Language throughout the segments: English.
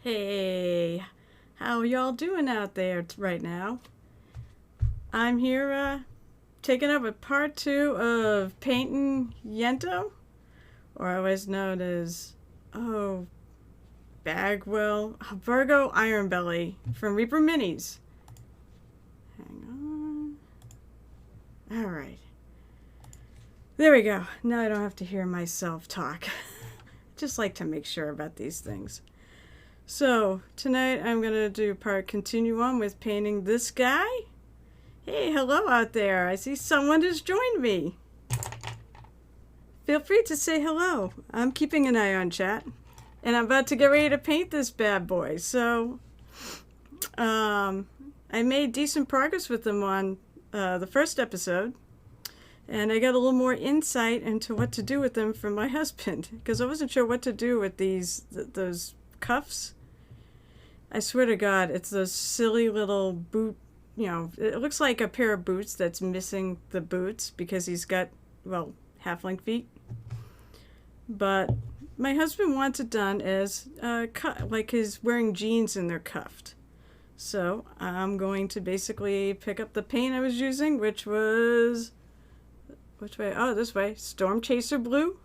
Hey, how y'all doing out there right now? I'm here taking up with part two of painting Yento, or otherwise known as, oh, Bagwell, Virgo Ironbelly from Reaper Minis. Hang on. Alright. There we go. Now I don't have to hear myself talk. Just like to make sure about these things. So, tonight I'm going to continue on with painting this guy. Hey, hello out there. I see someone has joined me. Feel free to say hello. I'm keeping an eye on chat. And I'm about to get ready to paint this bad boy. So, I made decent progress with them on the first episode. And I got a little more insight into what to do with them from my husband. Because I wasn't sure what to do with those cuffs. I swear to God, it's those silly little boot, it looks like a pair of boots that's missing the boots because he's got, well, halfling feet. But my husband wants it done as, like he's wearing jeans and they're cuffed. So I'm going to basically pick up the paint I was using, which was, which way? Oh, this way. Storm Chaser Blue.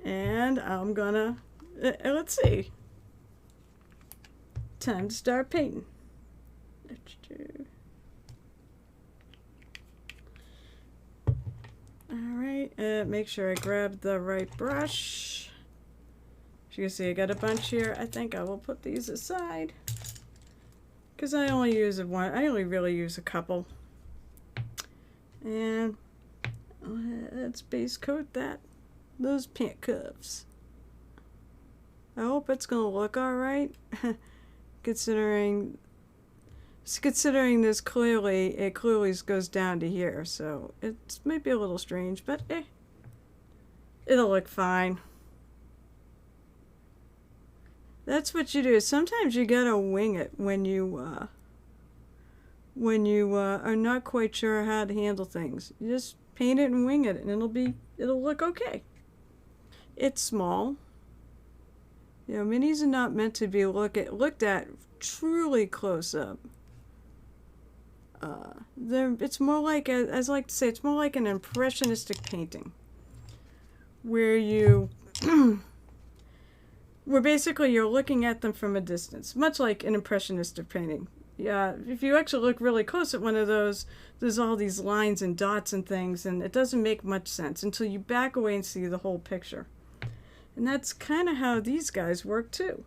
And I'm gonna, let's see. Time to start painting. Alright, make sure I grab the right brush. As you can see, I got a bunch here. I think I will put these aside. Because I only use one. I only really use a couple. And let's base coat those paint cuffs. I hope it's going to look alright. Considering this clearly goes down to here, so it's maybe a little strange, but it'll look fine. That's what you do. Sometimes you gotta wing it when you are not quite sure how to handle things. You just paint it and wing it, and it'll look okay. It's small. Minis are not meant to be looked at truly close up. It's more like, as I like to say, it's more like an impressionistic painting, where where basically you're looking at them from a distance, much like an impressionistic painting. Yeah, if you actually look really close at one of those, there's all these lines and dots and things, and it doesn't make much sense until you back away and see the whole picture. And that's kind of how these guys work too.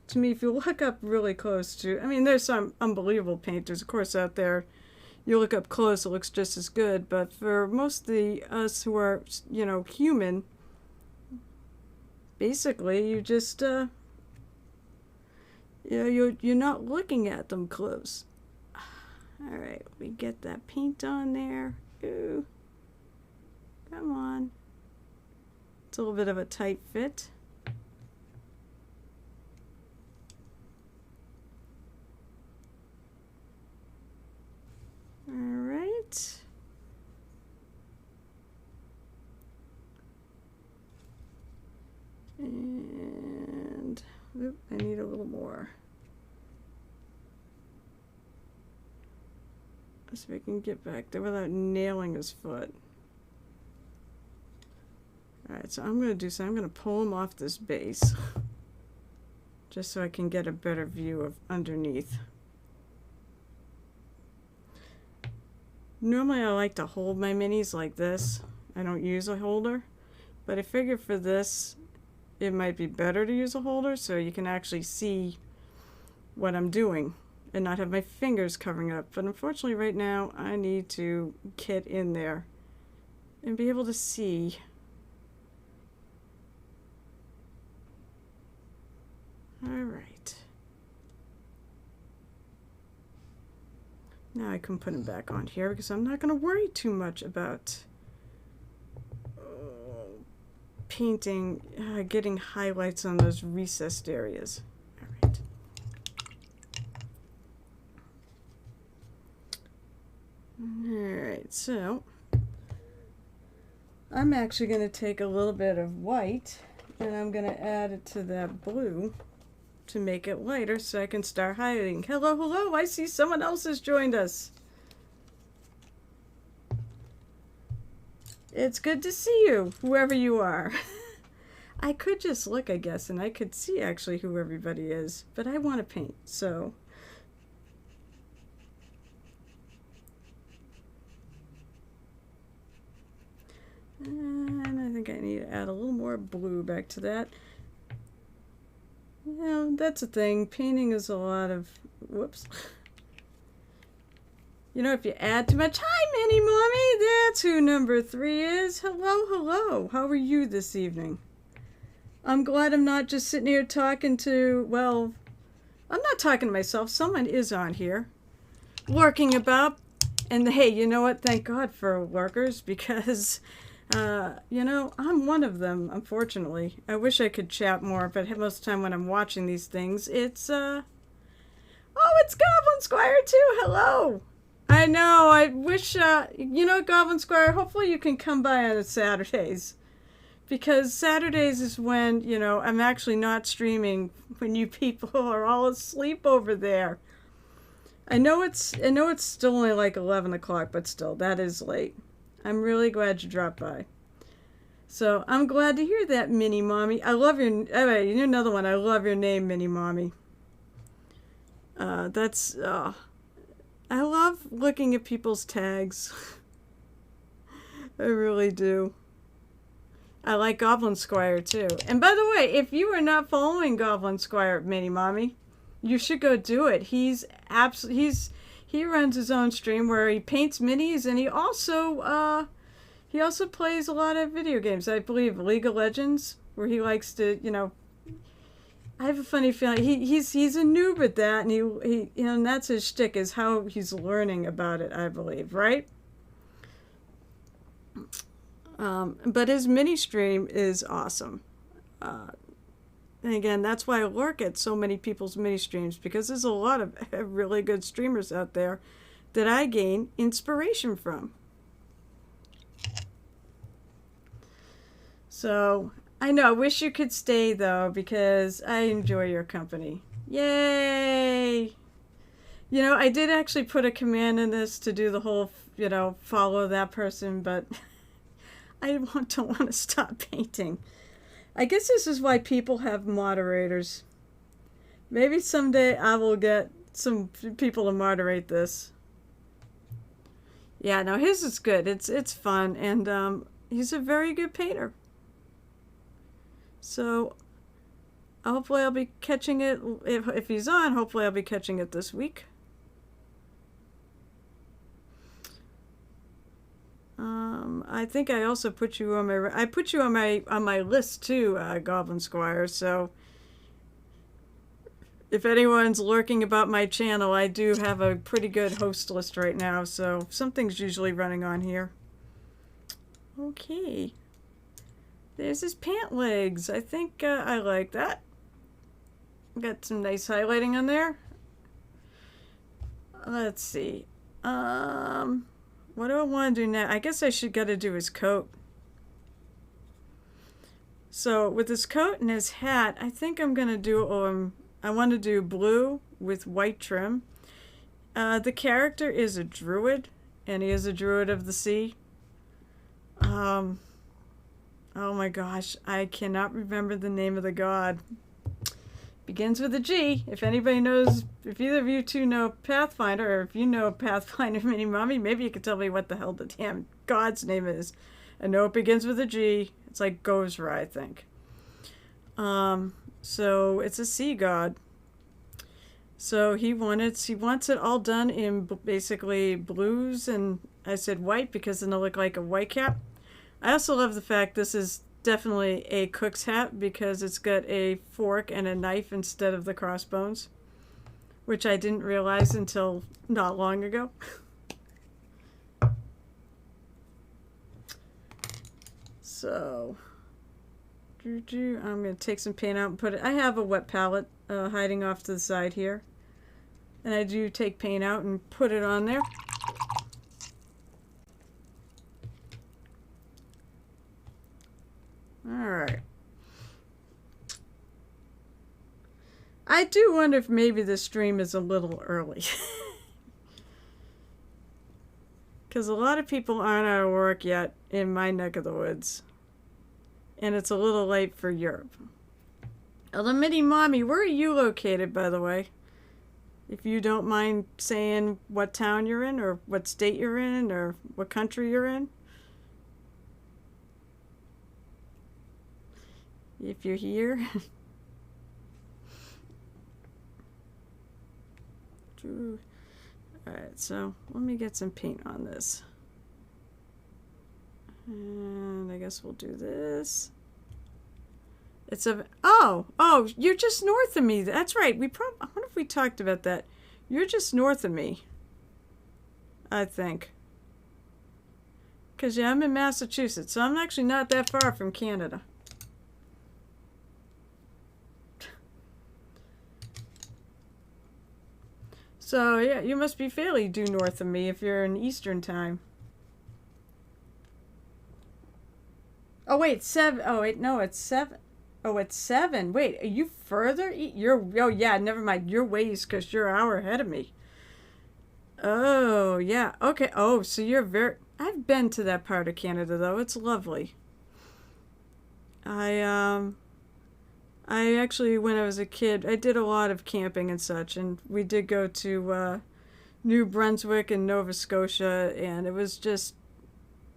To me, if you look up really close to, there's some unbelievable painters, of course, out there. You look up close, it looks just as good. But for most of us who are, human, basically, you just, you're not looking at them close. All right, we get that paint on there. Ooh, come on. It's a little bit of a tight fit. All right. And I need a little more. Let's see if I can get back there without nailing his foot. Alright, so I'm going to do something. I'm going to pull him off this base. Just so I can get a better view of underneath. Normally I like to hold my minis like this. I don't use a holder. But I figure for this, it might be better to use a holder so you can actually see what I'm doing and not have my fingers covering up. But unfortunately right now I need to get in there and be able to see. Alright. Now I can put him back on here because I'm not going to worry too much about painting, getting highlights on those recessed areas. Alright. Alright, so I'm actually going to take a little bit of white And I'm going to add it to that blue to make it lighter so I can start hiding. Hello, hello, I see someone else has joined us. It's good to see you, whoever you are. I could just look, I guess, and I could see actually who everybody is, but I want to paint, so. And I think I need to add a little more blue back to that. Yeah, that's a thing. Painting is a lot of, whoops. You know, if you add too much, hi, Mini Mommy, that's who number 3 is. Hello, hello. How are you this evening? I'm glad I'm not just sitting here talking to, well, I'm not talking to myself. Someone is on here, lurking about. And hey, you know what? Thank God for lurkers, because, you know, I'm one of them, unfortunately. I wish I could chat more, but most of the time when I'm watching these things, it's, oh, it's Goblin Squire too. Hello. I know, I wish, you know, Goblin Squire, hopefully you can come by on Saturdays. Because Saturdays is when, you know, I'm actually not streaming when you people are all asleep over there. I know it's still only like 11 o'clock, but still, that is late. I'm really glad you dropped by. So, I'm glad to hear that, Mini Mommy. I love your, anyway, you're another one. I love your name, Mini Mommy. I love looking at people's tags. I really do. I like Goblin Squire too. And by the way, if you are not following Goblin Squire, Mini Mommy, you should go do it. He runs his own stream where he paints minis, and he also plays a lot of video games. I believe League of Legends, where he likes to, you know, I have a funny feeling he's a noob at that, and he you know, and that's his shtick, is how he's learning about it, I believe, right? But his mini stream is awesome. And again, that's why I lurk at so many people's mini streams, because there's a lot of really good streamers out there that I gain inspiration from. So, I know, I wish you could stay though, because I enjoy your company. Yay! You know, I did actually put a command in this to do the whole, you know, follow that person, but I don't want to stop painting. I guess this is why people have moderators. Maybe someday I will get some people to moderate this. Yeah, no, his is good. It's fun, and he's a very good painter. So hopefully I'll be catching it, if he's on, hopefully I'll be catching it this week. I think I also put you on my list too, Goblin Squire. So if anyone's lurking about my channel, I do have a pretty good host list right now, so something's usually running on here. Okay. There's his pant legs. I think I like that. Got some nice highlighting on there. Let's see. What do I want to do now? I guess I should gotta do his coat. So with his coat and his hat, I think I'm gonna do I want to do blue with white trim. The character is a druid, and he is a druid of the sea. Oh my gosh, I cannot remember the name of the god. Begins with a G. If anybody knows, if either of you two know Pathfinder, or if you know Pathfinder Mini Mommy, maybe you could tell me what the hell the damn god's name is. I know it begins with a G. It's like Gozra, I think. So it's a sea god. So he wants it all done in basically blues, and I said white because then it'll look like a white cap. I also love the fact this is definitely a cook's hat, because it's got a fork and a knife instead of the crossbones, which I didn't realize until not long ago. So I'm going to take some paint out and put it. I have a wet palette hiding off to the side here, and I do take paint out and put it on there. Alright. I do wonder if maybe the stream is a little early. Because a lot of people aren't out of work yet in my neck of the woods. And it's a little late for Europe. The Mini Mommy, where are you located, by the way? If you don't mind saying what town you're in, or what state you're in, or what country you're in. If you're here. Alright, so let me get some paint on this. And I guess we'll do this. It's a... Oh, you're just north of me. That's right. I wonder if we talked about that. You're just north of me. I think. Because, yeah, I'm in Massachusetts, so I'm actually not that far from Canada. So, yeah, you must be fairly due north of me if you're in Eastern time. Oh, wait, 7. Oh, wait, no, it's 7. Oh, it's 7. Wait, are you further? Oh, yeah, never mind. You're way east because you're an hour ahead of me. Oh, yeah. Okay. Oh, so you're very... I've been to that part of Canada, though. It's lovely. I actually, when I was a kid, I did a lot of camping and such, and we did go to New Brunswick and Nova Scotia, and it was just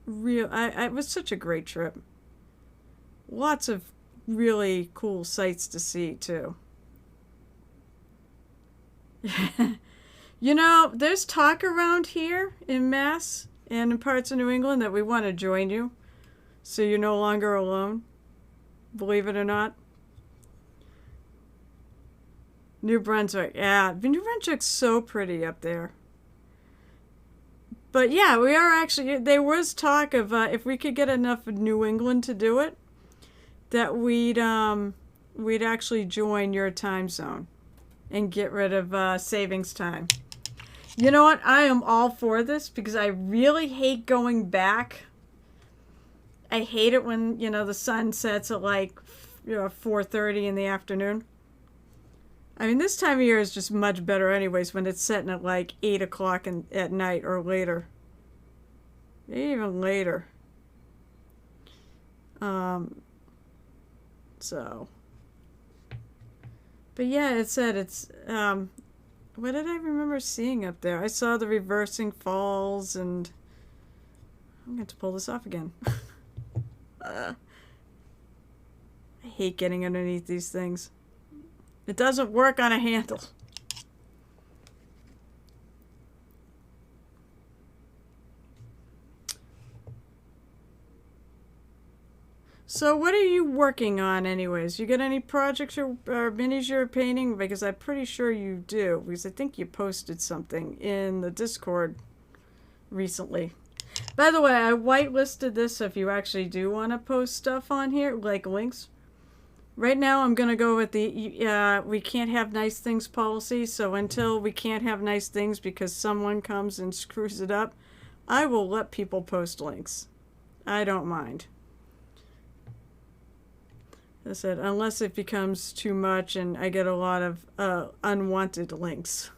real. It was such a great trip. Lots of really cool sights to see, too. You know, there's talk around here in Mass and in parts of New England that we want to join you, so you're no longer alone, believe it or not. New Brunswick, yeah. New Brunswick's so pretty up there. But yeah, we are actually, there was talk of if we could get enough of New England to do it, that we'd actually join your time zone and get rid of savings time. You know what? I am all for this because I really hate going back. I hate it when, the sun sets at like 4:30 in the afternoon. I mean, this time of year is just much better anyways when it's setting at like 8 o'clock at night or later. Even later. So. But yeah, it said it's... what did I remember seeing up there? I saw the reversing falls and... I'm going to pull this off again. I hate getting underneath these things. It doesn't work on a handle. So what are you working on anyways? You got any projects or minis you're painting? Because I'm pretty sure you do. Because I think you posted something in the Discord recently. By the way, I whitelisted this so if you actually do want to post stuff on here, like links. Right now, I'm going to go with the we can't have nice things policy. So until we can't have nice things because someone comes and screws it up, I will let people post links. I don't mind. As I said, unless it becomes too much and I get a lot of unwanted links.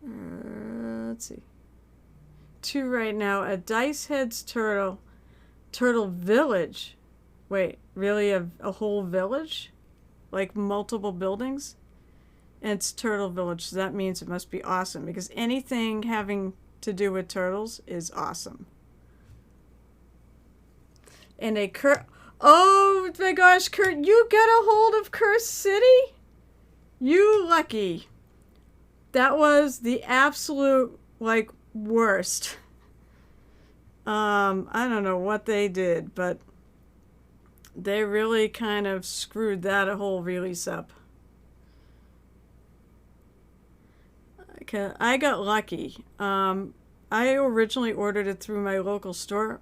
Let's see. 2 right now. A Dice Heads Turtle Village. Wait, really a whole village? Like multiple buildings? And it's Turtle Village, so that means it must be awesome. Because anything having to do with turtles is awesome. And oh my gosh, Kurt, you got a hold of Cursed City? You lucky. That was the absolute, worst. I don't know what they did, but they really kind of screwed that whole release up. Okay, I got lucky. I originally ordered it through my local store.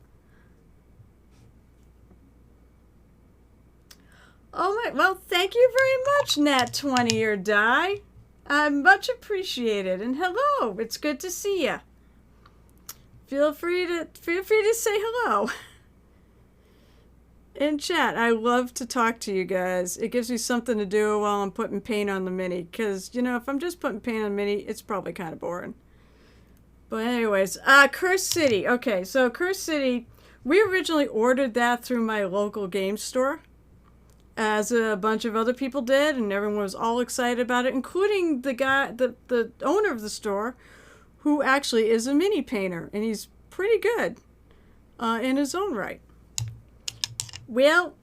Oh my, well, thank you very much, Nat 20 or die. Much appreciated. And hello, it's good to see you. feel free to say hello in chat. I love to talk to you guys. It gives me something to do while I'm putting paint on the mini, because if I'm just putting paint on the mini, it's probably kind of boring. But anyways, Cursed City. Okay, so Cursed City, we originally ordered that through my local game store, as a bunch of other people did, and everyone was all excited about it, including the guy, the owner of the store, who actually is a mini painter, and he's pretty good in his own right. Well,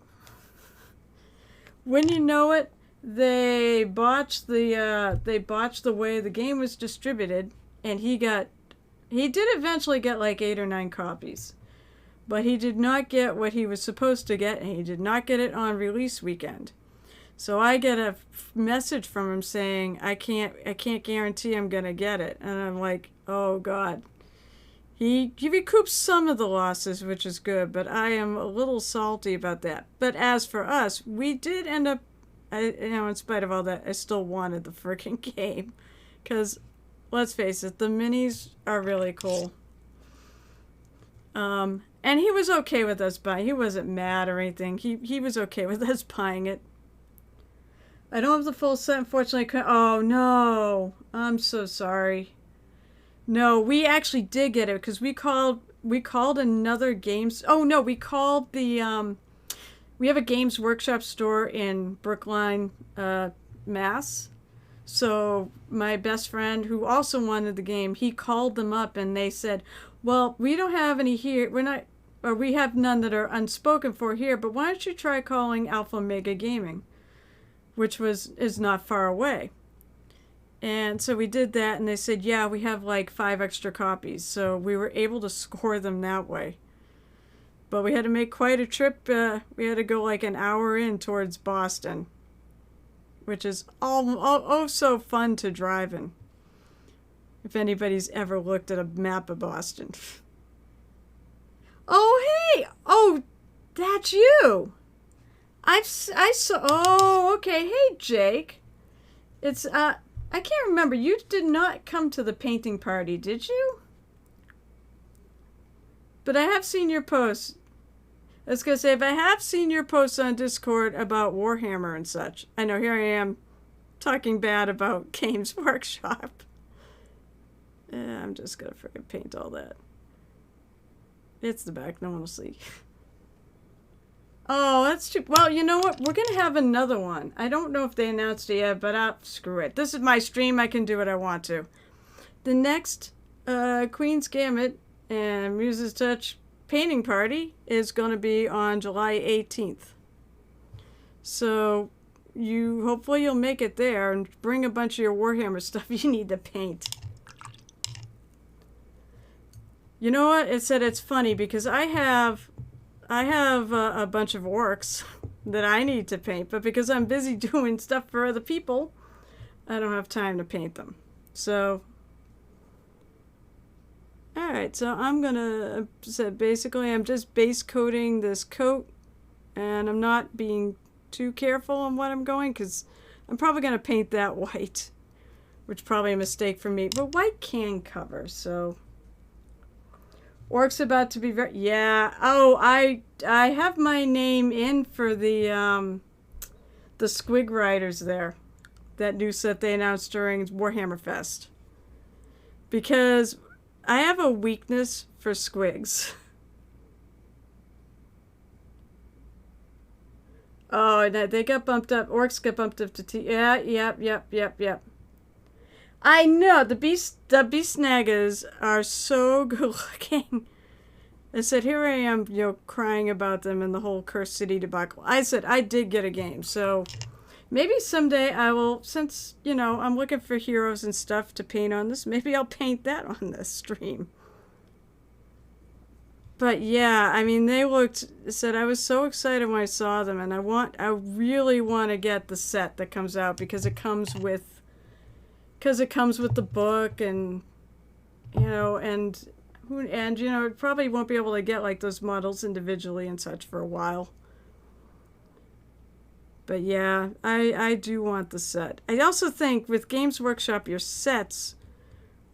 when you know it, they botched the way the game was distributed, and he did eventually get like 8 or 9 copies. But he did not get what he was supposed to get, and he did not get it on release weekend. So I get a message from him saying, I can't guarantee I'm going to get it. And I'm like, oh God. He recoups some of the losses, which is good, but I am a little salty about that. But as for us, we did end up, in spite of all that, I still wanted the freaking game. Because, let's face it, the minis are really cool. And he was okay with us buying. He wasn't mad or anything. He was okay with us buying it. I don't have the full set, unfortunately. Oh, no. I'm so sorry. No, we actually did get it because we called another games. Oh, no, we called the, we have a Games Workshop store in Brookline, Mass. So my best friend, who also wanted the game, he called them up and they said, well, we don't have any here. We have none that are unspoken for here, but why don't you try calling Alpha Omega Gaming, which is not far away. And so we did that, and they said, yeah, we have like 5 extra copies. So we were able to score them that way. But we had to make quite a trip. We had to go like an hour in towards Boston, which is oh so fun to drive in. If anybody's ever looked at a map of Boston. Oh, hey! Oh, that's you! I saw... Oh, okay. Hey, Jake. It's, I can't remember. You did not come to the painting party, did you? But I have seen your posts. I was going to say, if I have seen your posts on Discord about Warhammer and such, I know here I am talking bad about Games Workshop. I'm just going to freaking paint all that. It's the back. No one will see. Oh, that's too... Well, you know what? We're going to have another one. I don't know if they announced it yet, but screw it. This is my stream. I can do what I want to. The next Queen's Gambit and Muse's Touch painting party is going to be on July 18th. So hopefully you'll make it there and bring a bunch of your Warhammer stuff you need to paint. You know what? It said it's funny because I have a bunch of orcs that I need to paint, but because I'm busy doing stuff for other people, I don't have time to paint them. So, alright, so I'm gonna, basically I'm just base coating this coat, and I'm not being too careful on what I'm going, because I'm probably gonna paint that white, which is probably a mistake for me, but white can cover, so... Orc's about to be very... Yeah. Oh, I have my name in for the Squig Riders there. That new set they announced during Warhammer Fest. Because I have a weakness for squigs. Oh, they got bumped up. Orcs got bumped up to T. Yeah, yep. I know, the beast snaggers are so good looking. I said, here I am, crying about them and the whole Cursed City debacle. I said, I did get a game, so maybe someday I will, since, I'm looking for heroes and stuff to paint on this, maybe I'll paint that on this stream. But yeah, I mean, I was so excited when I saw them, and I really want to get the set that comes out because it comes with the book, and it probably won't be able to get like those models individually and such for a while. But yeah, I do want the set. I also think with Games Workshop, your sets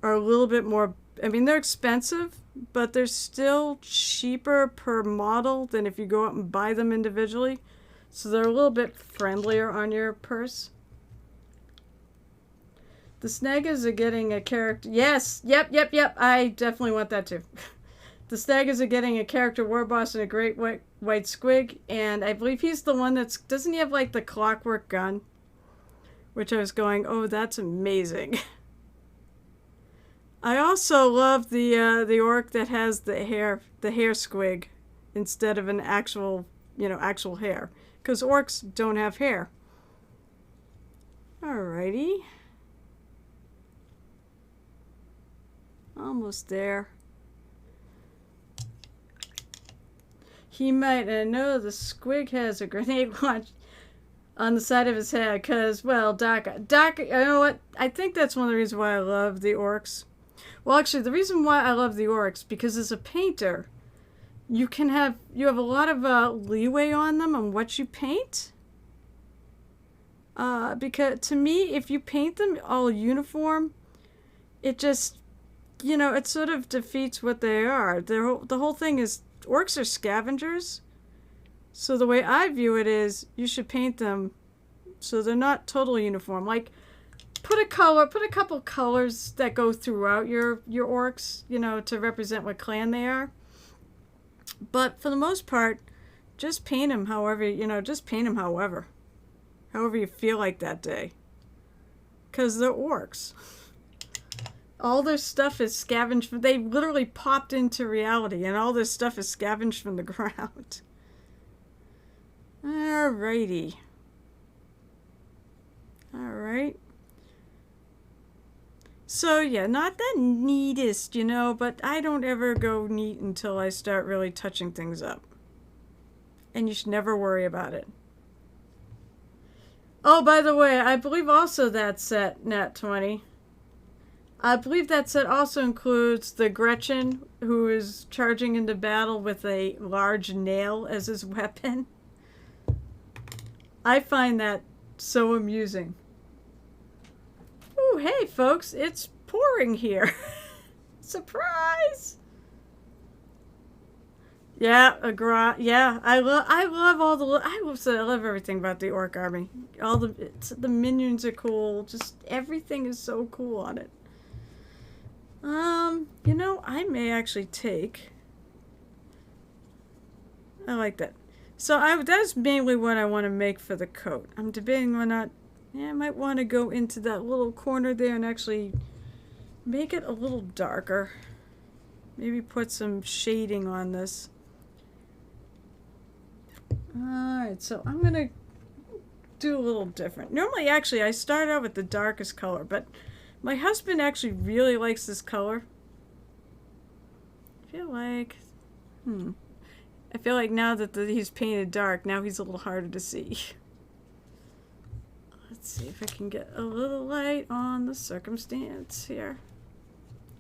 are a little bit more I mean, they're expensive, but they're still cheaper per model than if you go out and buy them individually. So they're a little bit friendlier on your purse. The Snaggers are getting a character. Yes, yep. I definitely want that too. The Snaggers are getting a character war boss and a great white squig, and I believe he's the one that's. Doesn't he have like the clockwork gun? Which I was going, oh, that's amazing. I also love the orc that has the hair squig instead of an actual hair, because orcs don't have hair. Alrighty. Almost there. He might, and I know the squig has a grenade launch on the side of his head, because, well, Doc, you know what? I think that's one of the reasons why I love the orcs. Well, actually, the reason why I love the orcs, because as a painter, you have a lot of leeway on them on what you paint. Because to me, if you paint them all uniform, it just, it sort of defeats what they are. The whole thing is, orcs are scavengers. So the way I view it is, you should paint them so they're not totally uniform. Like, put a couple colors that go throughout your orcs, to represent what clan they are. But for the most part, just paint them however you feel like that day. Because they're orcs. All their stuff is scavenged. They literally popped into reality, and all this stuff is scavenged from the ground. Alrighty. Alright. So, yeah, not the neatest, but I don't ever go neat until I start really touching things up. And you should never worry about it. Oh, by the way, I believe also that set, Nat 20. I believe that set also includes the Gretchen, who is charging into battle with a large nail as his weapon. I find that so amusing. Ooh, hey folks, it's pouring here. Surprise! Yeah, I love all the. I love everything about the orc army. All the minions are cool. Just everything is so cool on it. I may actually take. I like that. So that's mainly what I want to make for the coat. I'm debating whether or not. Yeah, I might want to go into that little corner there and actually make it a little darker. Maybe put some shading on this. Alright, so I'm going to do a little different. Normally, actually, I start out with the darkest color, but my husband actually really likes this color. I feel like now that he's painted dark, now he's a little harder to see. Let's see if I can get a little light on the circumstance here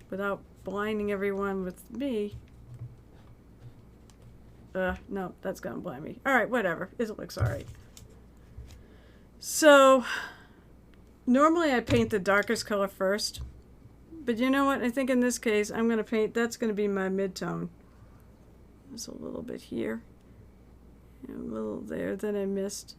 without blinding everyone with me. No, that's gonna blind me. Alright, whatever. It looks alright. So, normally I paint the darkest color first. But you know what? I think in this case, I'm gonna paint, that's gonna be my mid-tone. There's a little bit here. And a little there that I missed.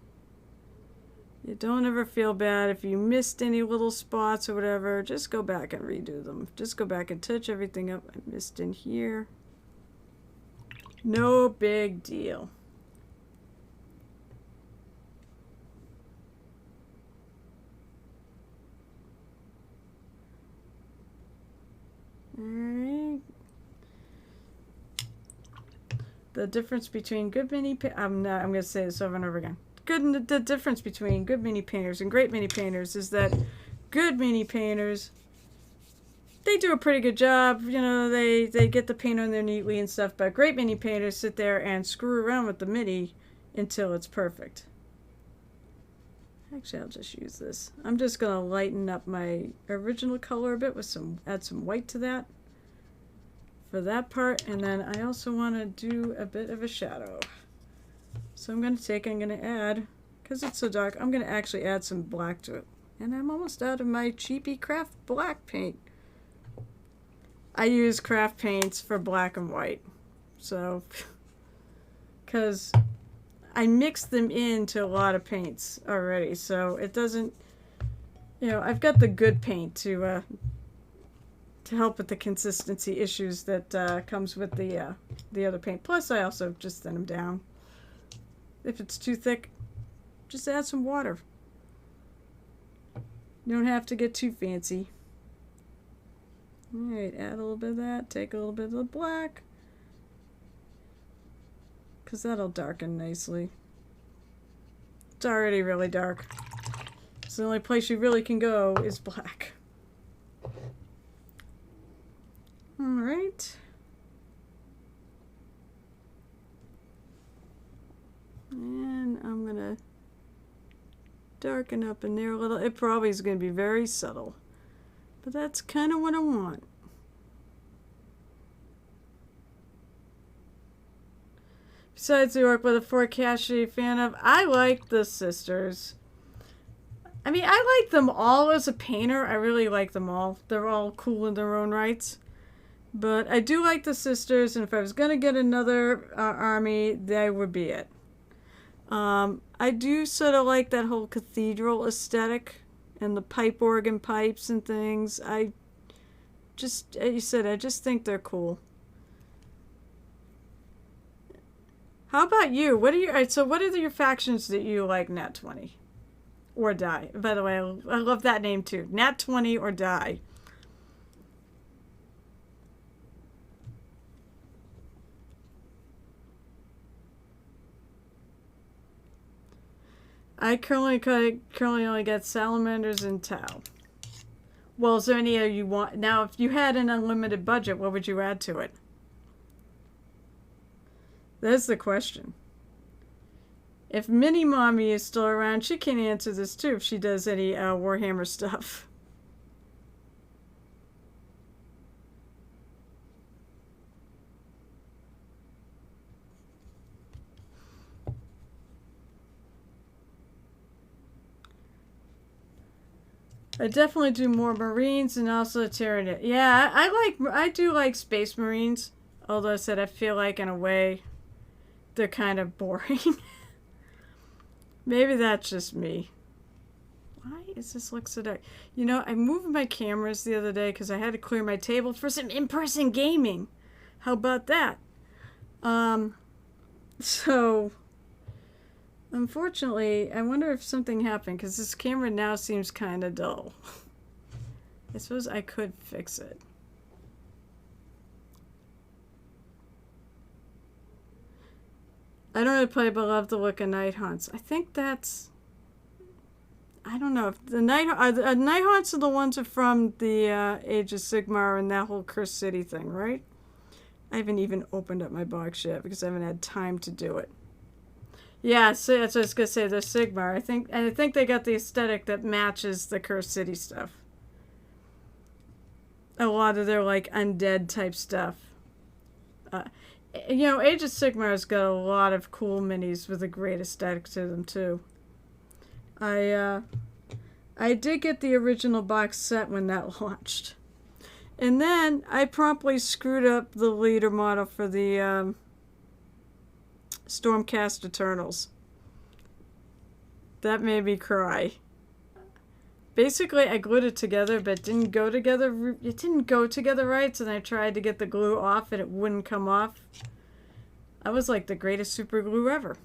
You don't ever feel bad if you missed any little spots or whatever. Just go back and redo them. Just go back and touch everything up I missed in here. No big deal. Alright. The difference between good mini I'm going to say this over and over again. The difference between good mini painters and great mini painters is that good mini painters, they do a pretty good job. They get the paint on there neatly and stuff, but great mini painters sit there and screw around with the mini until it's perfect. Actually, I'll just use this. I'm just going to lighten up my original color a bit with add some white to that for that part, and then I also want to do a bit of a shadow. So I'm going to add, because it's so dark, I'm going to actually add some black to it. And I'm almost out of my cheapy craft black paint. I use craft paints for black and white. So, because I mix them into a lot of paints already, so it doesn't, I've got the good paint to help with the consistency issues that comes with the other paint. Plus, I also just thin them down. If it's too thick, just add some water. You don't have to get too fancy. Alright, add a little bit of that. Take a little bit of the black, because that'll darken nicely. It's already really dark. So the only place you really can go is black. Alright. And I'm going to darken up in there a little. It probably is going to be very subtle, but that's kind of what I want. Besides the orc with a forecast you're a fan of, I like the sisters. I mean, I like them all as a painter. I really like them all. They're all cool in their own rights. But I do like the sisters, and if I was going to get another army, they would be it. I do sort of like that whole cathedral aesthetic and the pipe organ pipes and things. I just, as you said, I just think they're cool. How about you? What are your, so what are your factions that you like, Nat 20? Or Die? By the way, I love that name too. Nat 20 or Die. I currently only got salamanders and Tau. Well, is there any you want? Now, if you had an unlimited budget, what would you add to it? That's the question. If Mini Mommy is still around, she can answer this too if she does any Warhammer stuff. I definitely do more Marines and also Tyranid. Yeah, I do like Space Marines. Although I said I feel like in a way they're kind of boring. Maybe that's just me. Why is this look so dark? I moved my cameras the other day because I had to clear my table for some in-person gaming. How about that? So, unfortunately, I wonder if something happened because this camera now seems kind of dull. I suppose I could fix it. I don't really play, but love the look of Night Haunts. I think that's... I don't know if the Night Haunts are the ones that are from the Age of Sigmar and that whole Cursed City thing, right? I haven't even opened up my box yet because I haven't had time to do it. Yeah, so that's what I was gonna say. They're Sigmar. I think they got the aesthetic that matches the Cursed City stuff. A lot of their like undead type stuff. Age of Sigmar's got a lot of cool minis with a great aesthetic to them too. I did get the original box set when that launched. And then I promptly screwed up the leader model for the Stormcast Eternals. That made me cry. Basically, I glued it together, but it didn't go together. It didn't go together right, so then I tried to get the glue off, and it wouldn't come off. I was like the greatest super glue ever.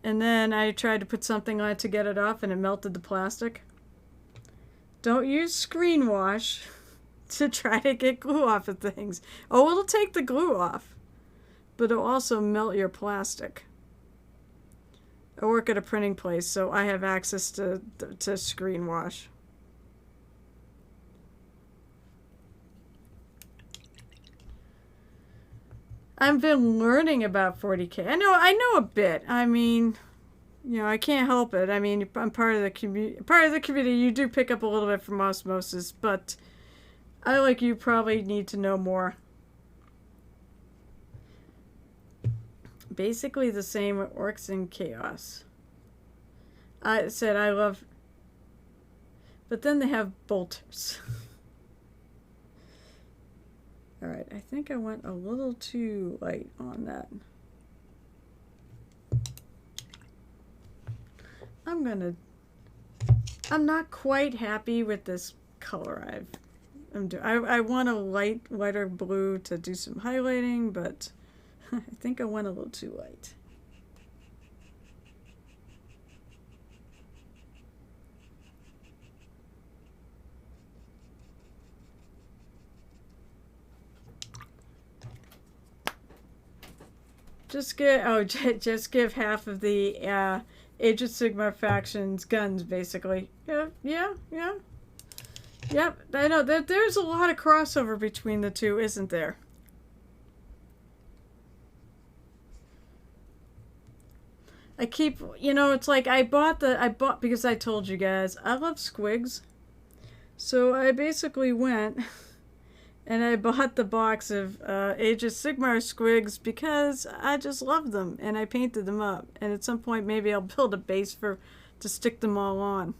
And then I tried to put something on it to get it off, and it melted the plastic. Don't use screen wash to try to get glue off of things. Oh, it'll take the glue off, but it'll also melt your plastic. I work at a printing place, so I have access to screen wash. I've been learning about 40K. I know a bit. I mean, I can't help it. I mean, I'm part of the community. You do pick up a little bit from osmosis, but I, like you, probably need to know more. Basically the same with Orcs and Chaos. I said I love... But then they have bolters. Alright, I think I went a little too light on that. I'm not quite happy with this color I want a lighter blue to do some highlighting, but I think I went a little too light. Just give half of the Age of Sigmar faction's guns, basically. Yeah. Yep, I know. There's a lot of crossover between the two, isn't there? I keep, it's like I bought because I told you guys, I love squigs. So I basically went and I bought the box of Age of Sigmar squigs because I just love them and I painted them up. And at some point maybe I'll build a base to stick them all on.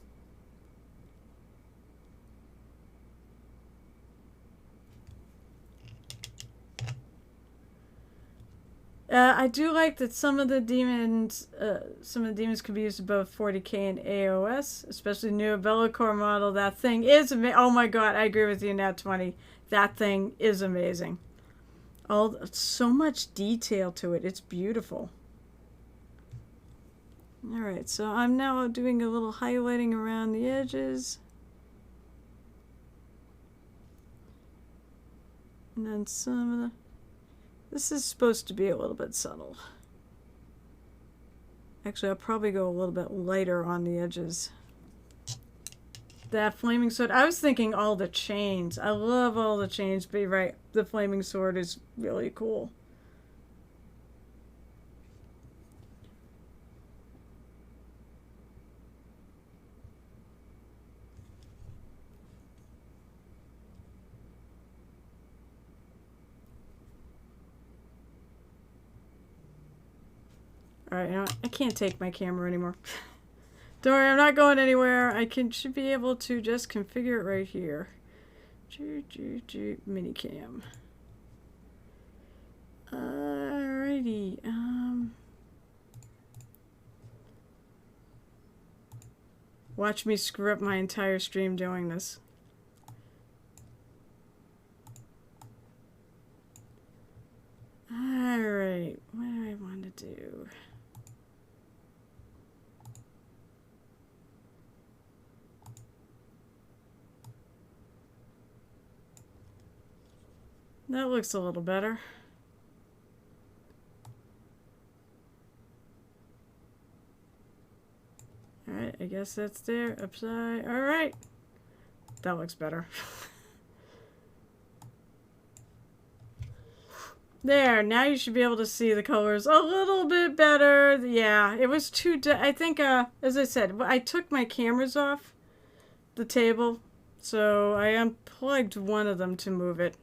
I do like that some of the demons can be used above 40k in AOS, especially new Bellicor model. That thing is amazing. Oh my god, I agree with you, Nat 20. That thing is amazing. So much detail to it. It's beautiful. Alright, so I'm now doing a little highlighting around the edges. And then some of the... This is supposed to be a little bit subtle. Actually, I'll probably go a little bit lighter on the edges. That flaming sword, I was thinking all the chains. I love all the chains, but you're right, the flaming sword is really cool. Alright, I can't take my camera anymore. Don't worry, I'm not going anywhere. Should be able to just configure it right here. Minicam. Alrighty. Watch me screw up my entire stream doing this. Alright, what do I want to do? That looks a little better. Alright, I guess that's there. Upside. Alright. That looks better. There, now you should be able to see the colors a little bit better. Yeah, it was too... I think, as I said, I took my cameras off the table, so I unplugged one of them to move it.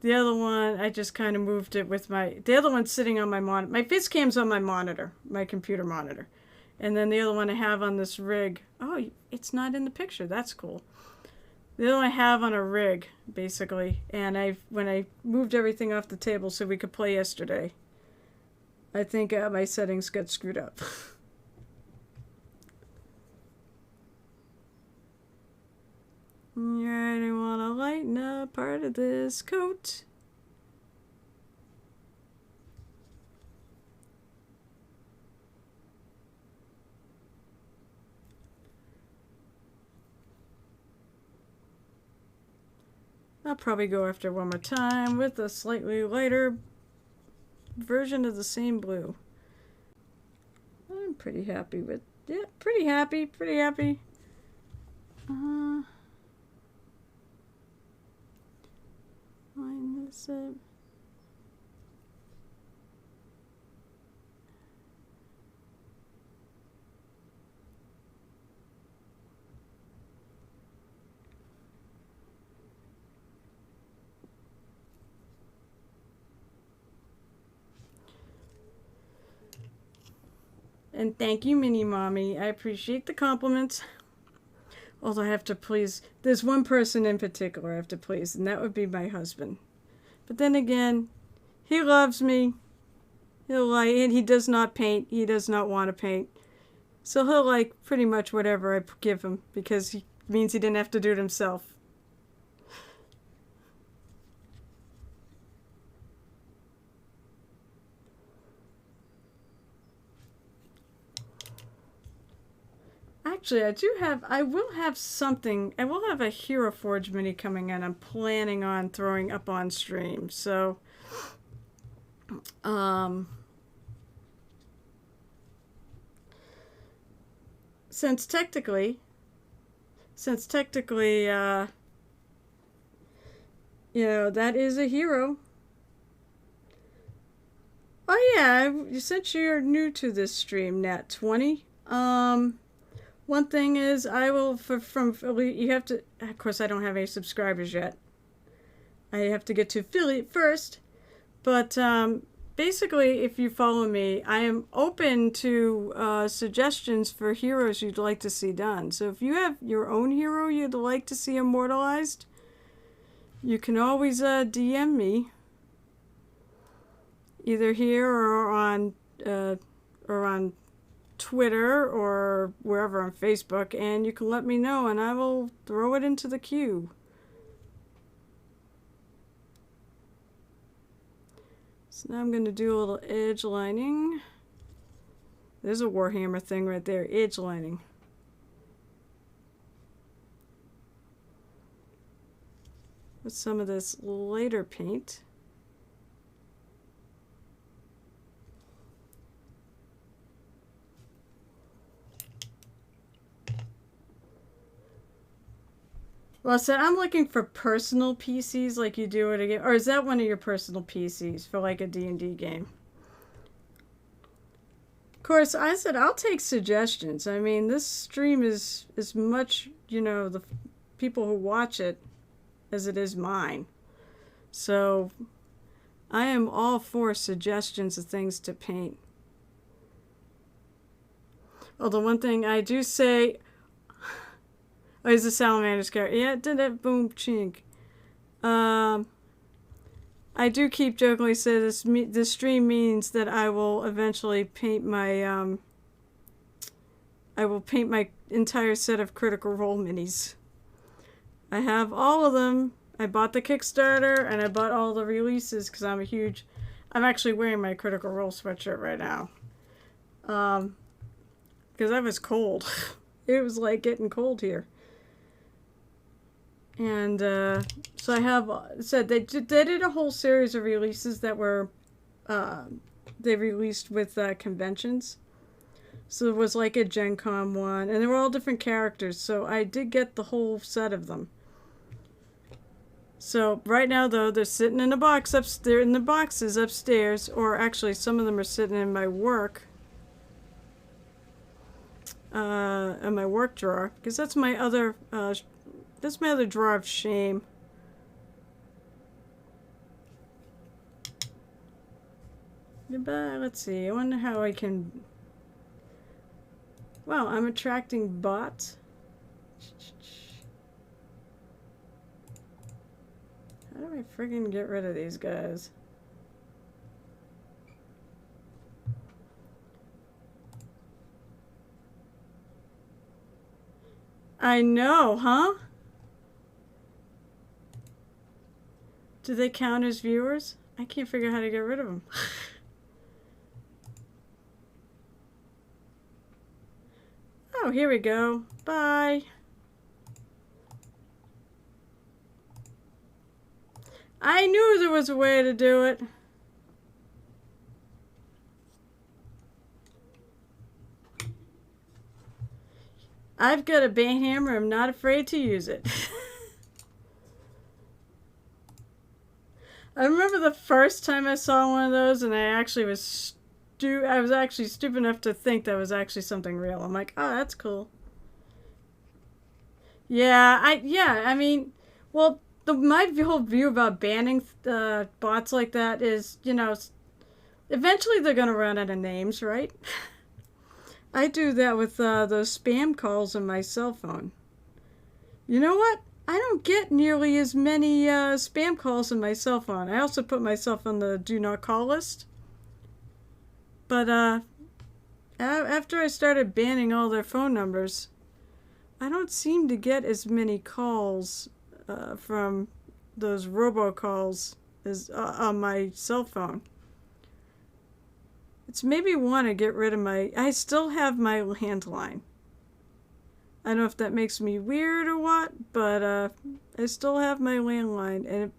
The other one, I just kind of moved it with the other one's sitting on my monitor. My face cam's on my monitor, my computer monitor. And then the other one I have on this rig. Oh, it's not in the picture. That's cool. The other one I have on a rig, basically. And when I moved everything off the table so we could play yesterday, I think my settings got screwed up. Alright, I want to lighten up part of this coat. I'll probably go after one more time with a slightly lighter version of the same blue. I'm pretty happy with, yeah, pretty happy. Line this up. And thank you, Mini Mommy. I appreciate the compliments. Although I have to please, there's one person in particular I have to please, and that would be my husband. But then again, he loves me. He'll like, and he does not paint. He does not want to paint. So he'll like pretty much whatever I give him because he means he didn't have to do it himself. Actually, I will have something. I will have a Hero Forge mini coming in. I'm planning on throwing up on stream. So, since technically, that is a hero. Oh yeah, since you're new to this stream, Nat 20. One thing is, I will you have to. Of course, I don't have any subscribers yet. I have to get to affiliate first, but basically, if you follow me, I am open to suggestions for heroes you'd like to see done. So if you have your own hero you'd like to see immortalized, you can always DM me, either here or on Twitter or wherever on Facebook, and you can let me know and I will throw it into the queue. So now I'm going to do a little edge lining. There's a Warhammer thing right there, edge lining. With some of this lighter paint. Well, so I'm looking for personal PCs like you do at a game. Or is that one of your personal PCs for like a D&D game? Of course, I said I'll take suggestions. I mean, this stream is as much, the people who watch it as it is mine. So I am all for suggestions of things to paint. Although one thing I do say... Oh, he's a Salamander's character. Yeah, did that boom chink. I do keep jokingly say this stream means that I will eventually paint my entire set of Critical Role minis. I have all of them. I bought the Kickstarter and I bought all the releases because I'm actually wearing my Critical Role sweatshirt right now. Because I was cold. It was like getting cold here. And so I have said they did a whole series of releases that were they released with conventions. So there was like a Gen Con one, and they were all different characters. So I did get the whole set of them. So right now though, they're sitting in a box they're in the boxes upstairs, or actually some of them are sitting in my work. In my work drawer, because that's my other drawer of shame. But let's see. I wonder how I can. Wow, I'm attracting bots. How do I friggin' get rid of these guys? I know, huh? Do they count as viewers? I can't figure out how to get rid of them. Oh, here we go. Bye. I knew there was a way to do it. I've got a bane hammer. I'm not afraid to use it. I remember the first time I saw one of those, and I actually was actually stupid enough to think that was actually something real. I'm like, oh, that's cool. Yeah, I mean, well, my whole view about banning bots like that is, eventually they're gonna run out of names, right? I do that with those spam calls on my cell phone. You know what? I don't get nearly as many spam calls on my cell phone. I also put myself on the do not call list. But after I started banning all their phone numbers, I don't seem to get as many calls from those robocalls as on my cell phone. It's maybe want to get rid of I still have my landline. I don't know if that makes me weird or what, but I still have my landline, and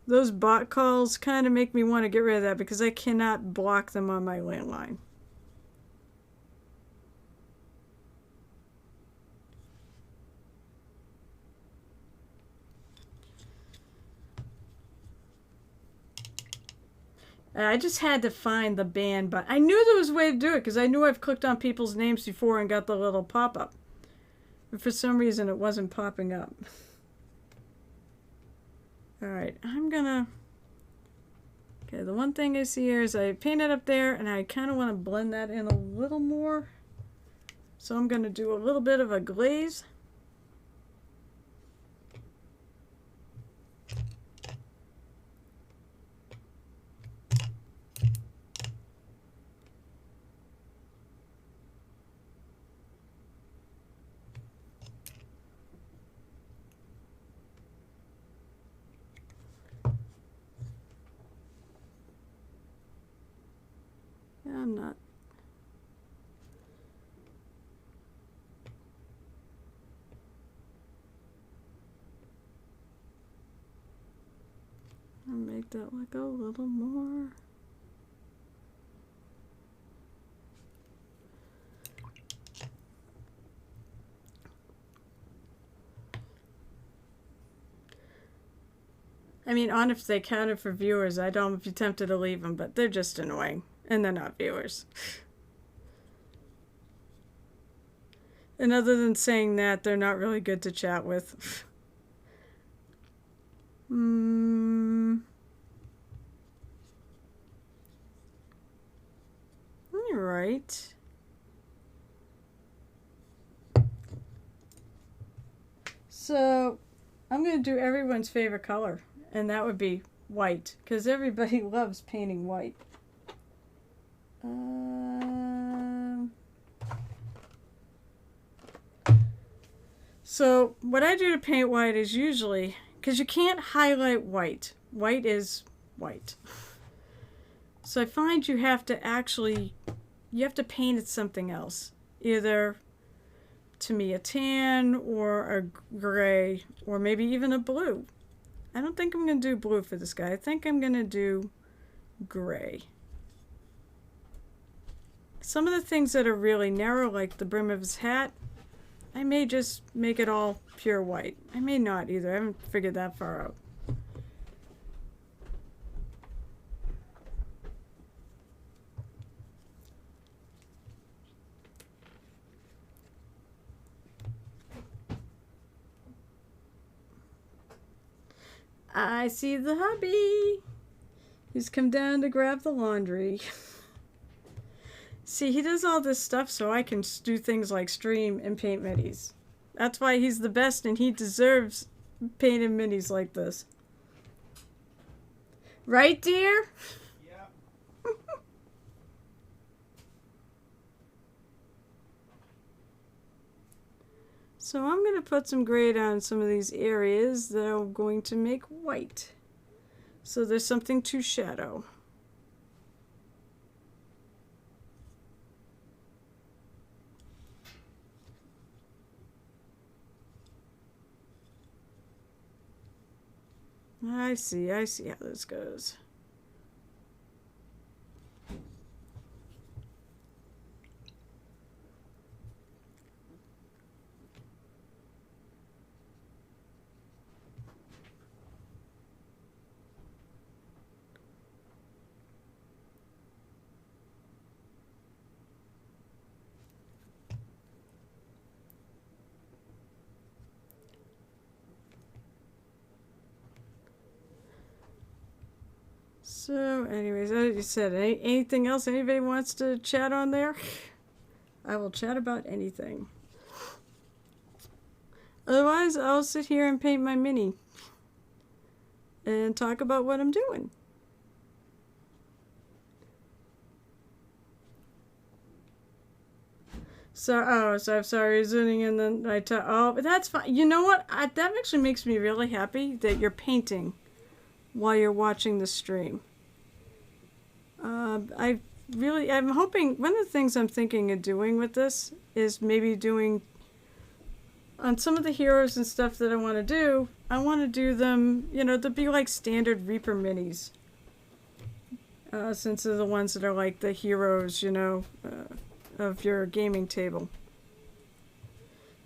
those bot calls kind of make me want to get rid of that because I cannot block them on my landline. I just had to find the ban button. I knew there was a way to do it because I knew I've clicked on people's names before and got the little pop-up. But for some reason it wasn't popping up. Alright, I'm gonna... Okay, the one thing I see here is I painted up there and I kind of want to blend that in a little more. So I'm going to do a little bit of a glaze. I'm not. I'll make that look a little more. I mean, honestly, if they counted for viewers, I'd almost be tempted to leave them, but they're just annoying. And they're not viewers. And other than saying that, they're not really good to chat with. Alright. So, I'm going to do everyone's favorite color. And that would be white. Because everybody loves painting white. So what I do to paint white is usually, because you can't highlight white. White is white. So I find you have to paint it something else. Either, to me, a tan or a gray or maybe even a blue. I don't think I'm going to do blue for this guy. I think I'm going to do gray. Some of the things that are really narrow, like the brim of his hat, I may just make it all pure white. I may not either. I haven't figured that far out. I see the hubby. He's come down to grab the laundry. See, he does all this stuff so I can do things like stream and paint minis. That's why he's the best, and he deserves painted minis like this. Right, dear? Yeah. So I'm going to put some gray down some of these areas that I'm going to make white. So there's something to shadow. I see how this goes. So, anyways, as you said, anything else anybody wants to chat on there? I will chat about anything. Otherwise, I'll sit here and paint my mini and talk about what I'm doing. So I'm sorry, zooming in. Then but that's fine. You know what? That actually makes me really happy that you're painting while you're watching the stream. I'm hoping, one of the things I'm thinking of doing with this is maybe doing, on some of the heroes and stuff that I want to do them, to be like standard Reaper minis. Since they're the ones that are like the heroes, of your gaming table.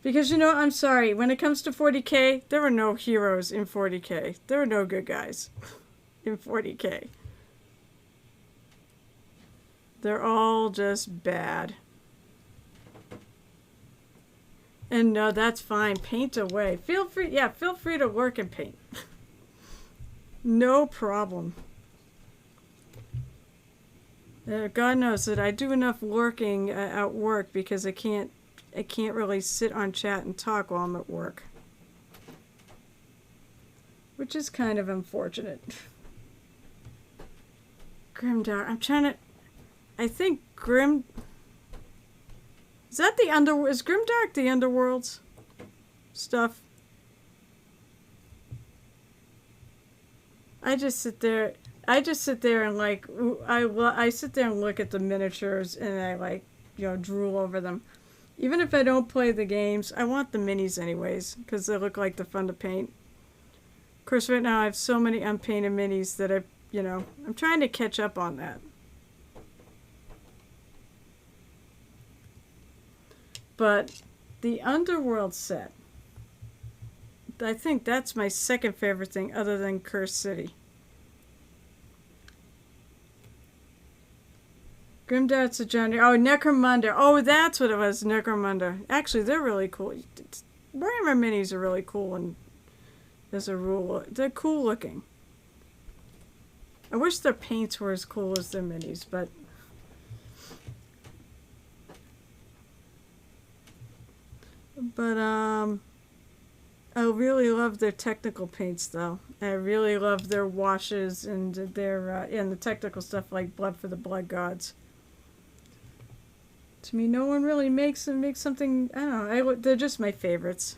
Because, I'm sorry, when it comes to 40k, there are no heroes in 40k. There are no good guys in 40k. They're all just bad. And no, that's fine. Paint away. Feel free to work and paint. No problem. God knows that I do enough working at work because I can't really sit on chat and talk while I'm at work. Which is kind of unfortunate. Grimdark. I think is that is Grimdark the Underworld's stuff? I just sit there and like I sit there and look at the miniatures and I drool over them. Even if I don't play the games, I want the minis anyways because they look like they're fun to paint. Of course, right now I have so many unpainted minis that I'm trying to catch up on that. But the Underworld set, I think that's my second favorite thing other than Cursed City. Grimdark's a genre. Oh, Necromunda. Oh, that's what it was, Necromunda. Actually, they're really cool. Warhammer minis are really cool, and as a rule, they're cool looking. I wish their paints were as cool as their minis, but I really love their technical paints, though. I really love their washes and their and the technical stuff like Blood for the Blood Gods. To me, no one really makes something. I don't know. They're just my favorites.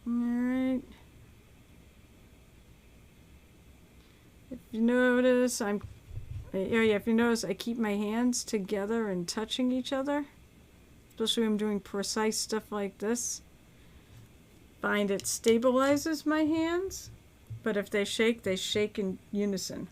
Alright. If you notice, if you notice, I keep my hands together and touching each other. Especially when I'm doing precise stuff like this. Find it stabilizes my hands, but if they shake in unison.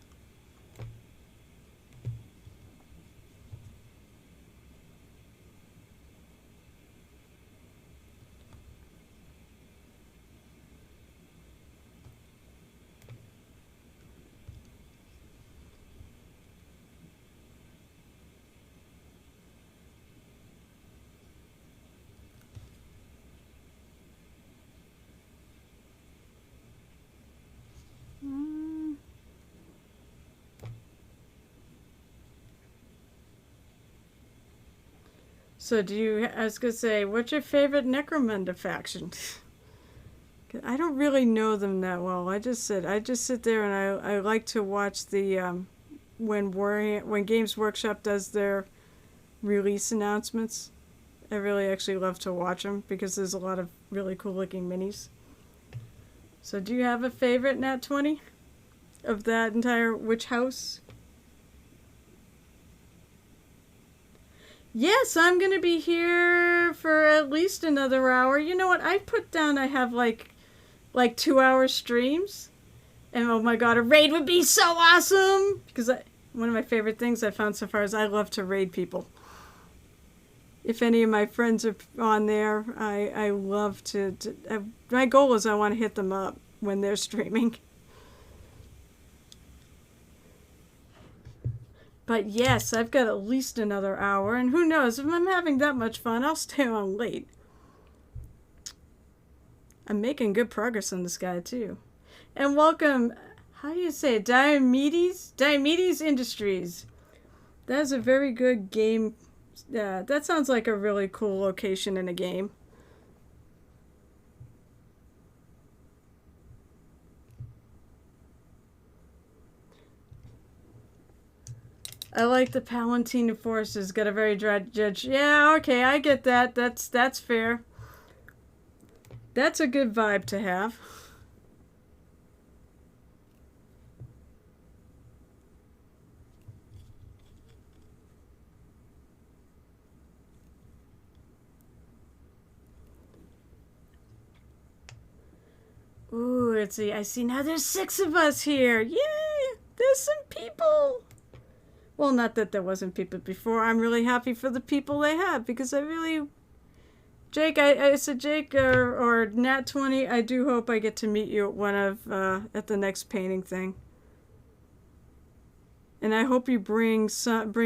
So I was going to say, what's your favorite Necromunda faction? I don't really know them that well. I just sit there and I like to watch the, when Games Workshop does their release announcements. I really actually love to watch them because there's a lot of really cool looking minis. So do you have a favorite Nat 20 of that entire Witch House? Yes, I'm going to be here for at least another hour. You know what? I put down I have like 2-hour streams. And oh my god, a raid would be so awesome! Because one of my favorite things I found so far is I love to raid people. If any of my friends are on there, I love to my goal is I want to hit them up when they're streaming. But yes, I've got at least another hour, and who knows, if I'm having that much fun, I'll stay on late. I'm making good progress on this guy too. And welcome, how do you say it? Diomedes Industries. That's a very good game. Yeah, that sounds like a really cool location in a game. I like the Palatine forces. Got a very dry judge. Yeah, okay, I get that. That's fair. That's a good vibe to have. Ooh, let's see. I see now there's 6 of us here. Yay! There's some people. Well, not that there wasn't people before. I'm really happy for the people they have because I really... Jake, I said Jake or Nat 20, I do hope I get to meet you at one of, at the next painting thing. And I hope you bring some of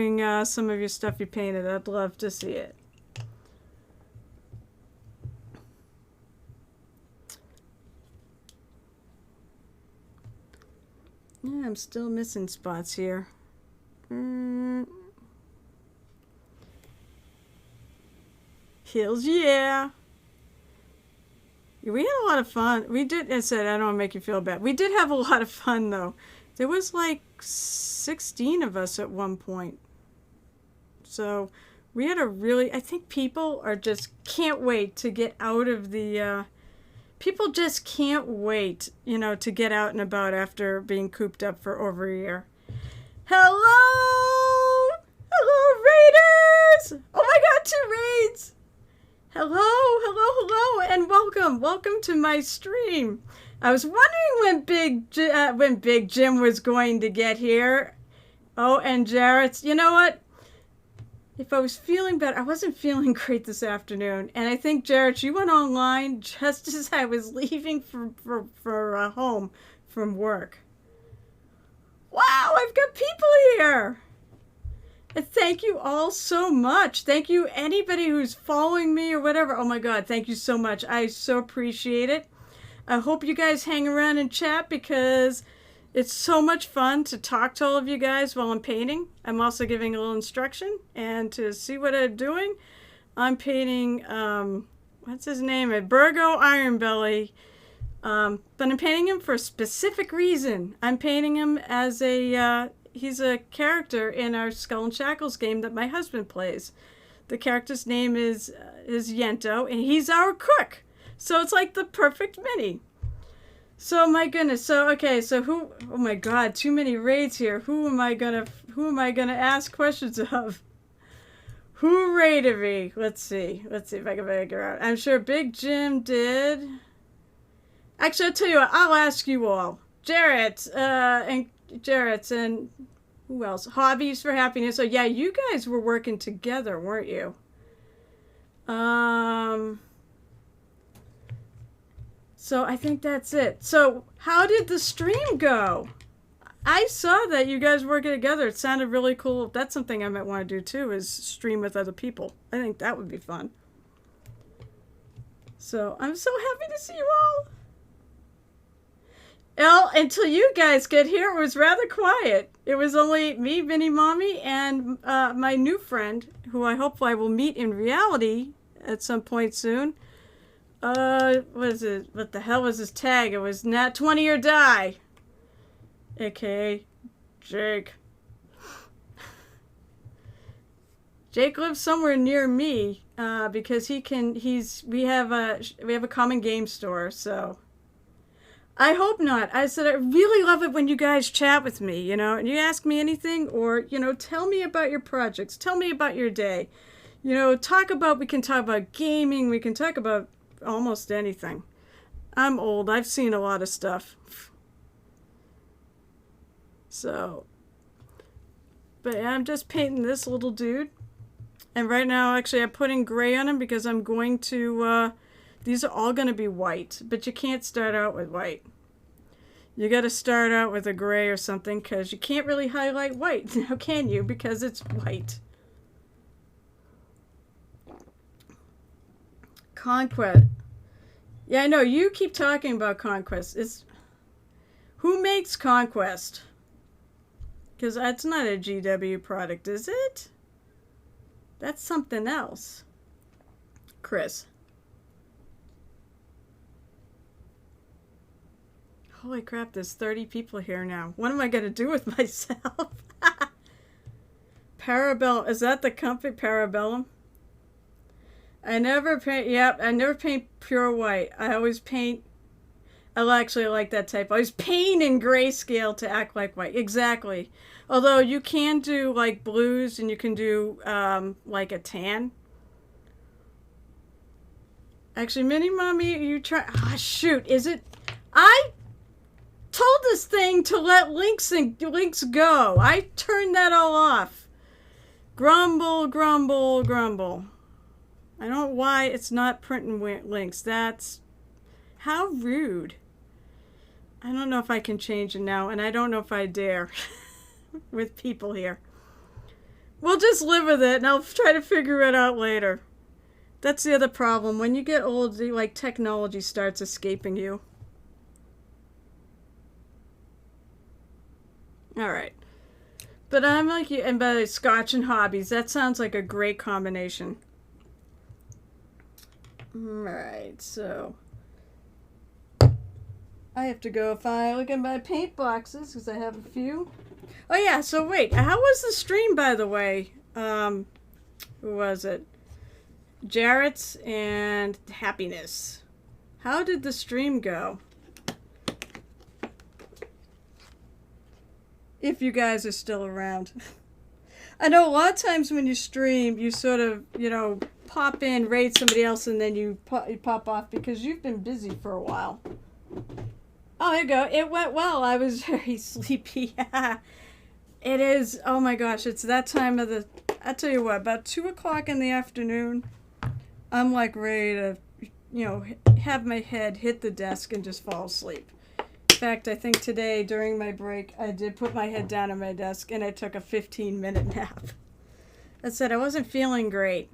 your stuff you painted. I'd love to see it. Yeah, I'm still missing spots here. Hills, yeah. We had a lot of fun. We did, I said, I don't want to make you feel bad. We did have a lot of fun, though. There was like 16 of us at one point. So we had a really, I think people are just can't wait to get out of the, people just can't wait, you know, to get out and about after being cooped up for over a year. Hello! Hello, Raiders! Oh my god, 2 raids! Hello, and welcome. Welcome to my stream. I was wondering when Big Jim was going to get here. Oh, and Jarrett's, you know what? If I was feeling better, I wasn't feeling great this afternoon. And I think, Jarrett, you went online just as I was leaving for home from work. Wow, I've got people here. And thank you all so much. Thank you, anybody who's following me or whatever. Oh my God, thank you so much. I so appreciate it. I hope you guys hang around and chat because it's so much fun to talk to all of you guys while I'm painting. I'm also giving a little instruction. And to see what I'm doing, I'm painting, what's his name? A Burgo Ironbelly. But I'm painting him for a specific reason. I'm painting him as a... he's a character in our Skull and Shackles game that my husband plays. The character's name is Yento, and he's our cook. So it's like the perfect mini. So my goodness. So okay. So who? Oh my God! Too many raids here. Who am I gonna ask questions of? Who raided me? Let's see. Let's see if I can figure out. I'm sure Big Jim did. Actually, I'll tell you what. I'll ask you all. Jarrett's and who else? Hobbies for Happiness. So yeah, you guys were working together, weren't you? So I think that's it. So how did the stream go? I saw that you guys working together. It sounded really cool. That's something I might want to do too, is stream with other people. I think that would be fun. So I'm so happy to see you all. Well, until you guys get here, it was rather quiet. It was only me, Vinnie Mommy, and my new friend, who I hope I will meet in reality at some point soon. What is it? What the hell was his tag? It was Nat 20 or Die. AKA Jake. Jake lives somewhere near me because we have a common game store, so... I hope not. I said I really love it when you guys chat with me, you know, and you ask me anything or, you know, tell me about your projects. Tell me about your day. You know, we can talk about gaming. We can talk about almost anything. I'm old. I've seen a lot of stuff. So, but I'm just painting this little dude. And right now, actually, I'm putting gray on him because I'm going to... these are all going to be white, but you can't start out with white. You got to start out with a gray or something because you can't really highlight white, now can you? Because it's white. Conquest. Yeah, I know. You keep talking about Conquest. Who makes Conquest? Because that's not a GW product, is it? That's something else. Chris. Holy crap, there's 30 people here now. What am I going to do with myself? Parabellum. Is that the company, Parabellum? I never paint pure white. I always paint, I actually like that type. I always paint in grayscale to act like white. Exactly. Although you can do like blues and you can do like a tan. Actually, Mini Mommy, you try. Ah, shoot. Is it? I told this thing to let links go. I turned that all off. Grumble, grumble, grumble. I don't know why it's not printing links. That's how rude. I don't know if I can change it now, and I don't know if I dare with people here. We'll just live with it, and I'll try to figure it out later. That's the other problem. When you get old, like technology starts escaping you. All right. But I'm like you, and by the way, Scotch and hobbies. That sounds like a great combination. All right, so I have to go if I look at my paint boxes because I have a few. Oh yeah, so wait, how was the stream, by the way? Who was it? Jarrett's and Happiness. How did the stream go? If you guys are still around. I know a lot of times when you stream, you sort of, pop in, raid somebody else, and then you pop off because you've been busy for a while. Oh, there you go. It went well. I was very sleepy. It is. Oh my gosh, it's that time of the... I'll tell you what, about 2 o'clock in the afternoon, I'm like ready to, have my head hit the desk and just fall asleep. In fact, I think today during my break, I did put my head down on my desk and I took a 15-minute nap. I said I wasn't feeling great.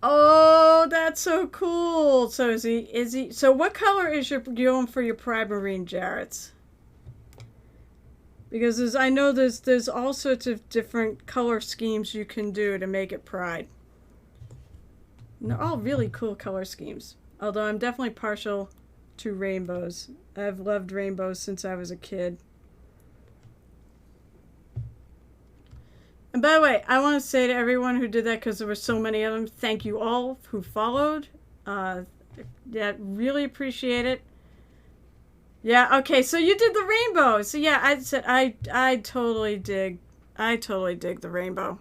Oh, that's so cool. So is he, so what color is you going for your Primarine, Jarrett's? Because I know there's all sorts of different color schemes you can do to make it Pride. And they're all really cool color schemes. Although I'm definitely partial to rainbows. I've loved rainbows since I was a kid. And by the way, I want to say to everyone who did that, because there were so many of them, thank you all who followed. Yeah, really appreciate it. Yeah, okay, so you did the rainbow. So yeah, I said I totally dig the rainbow.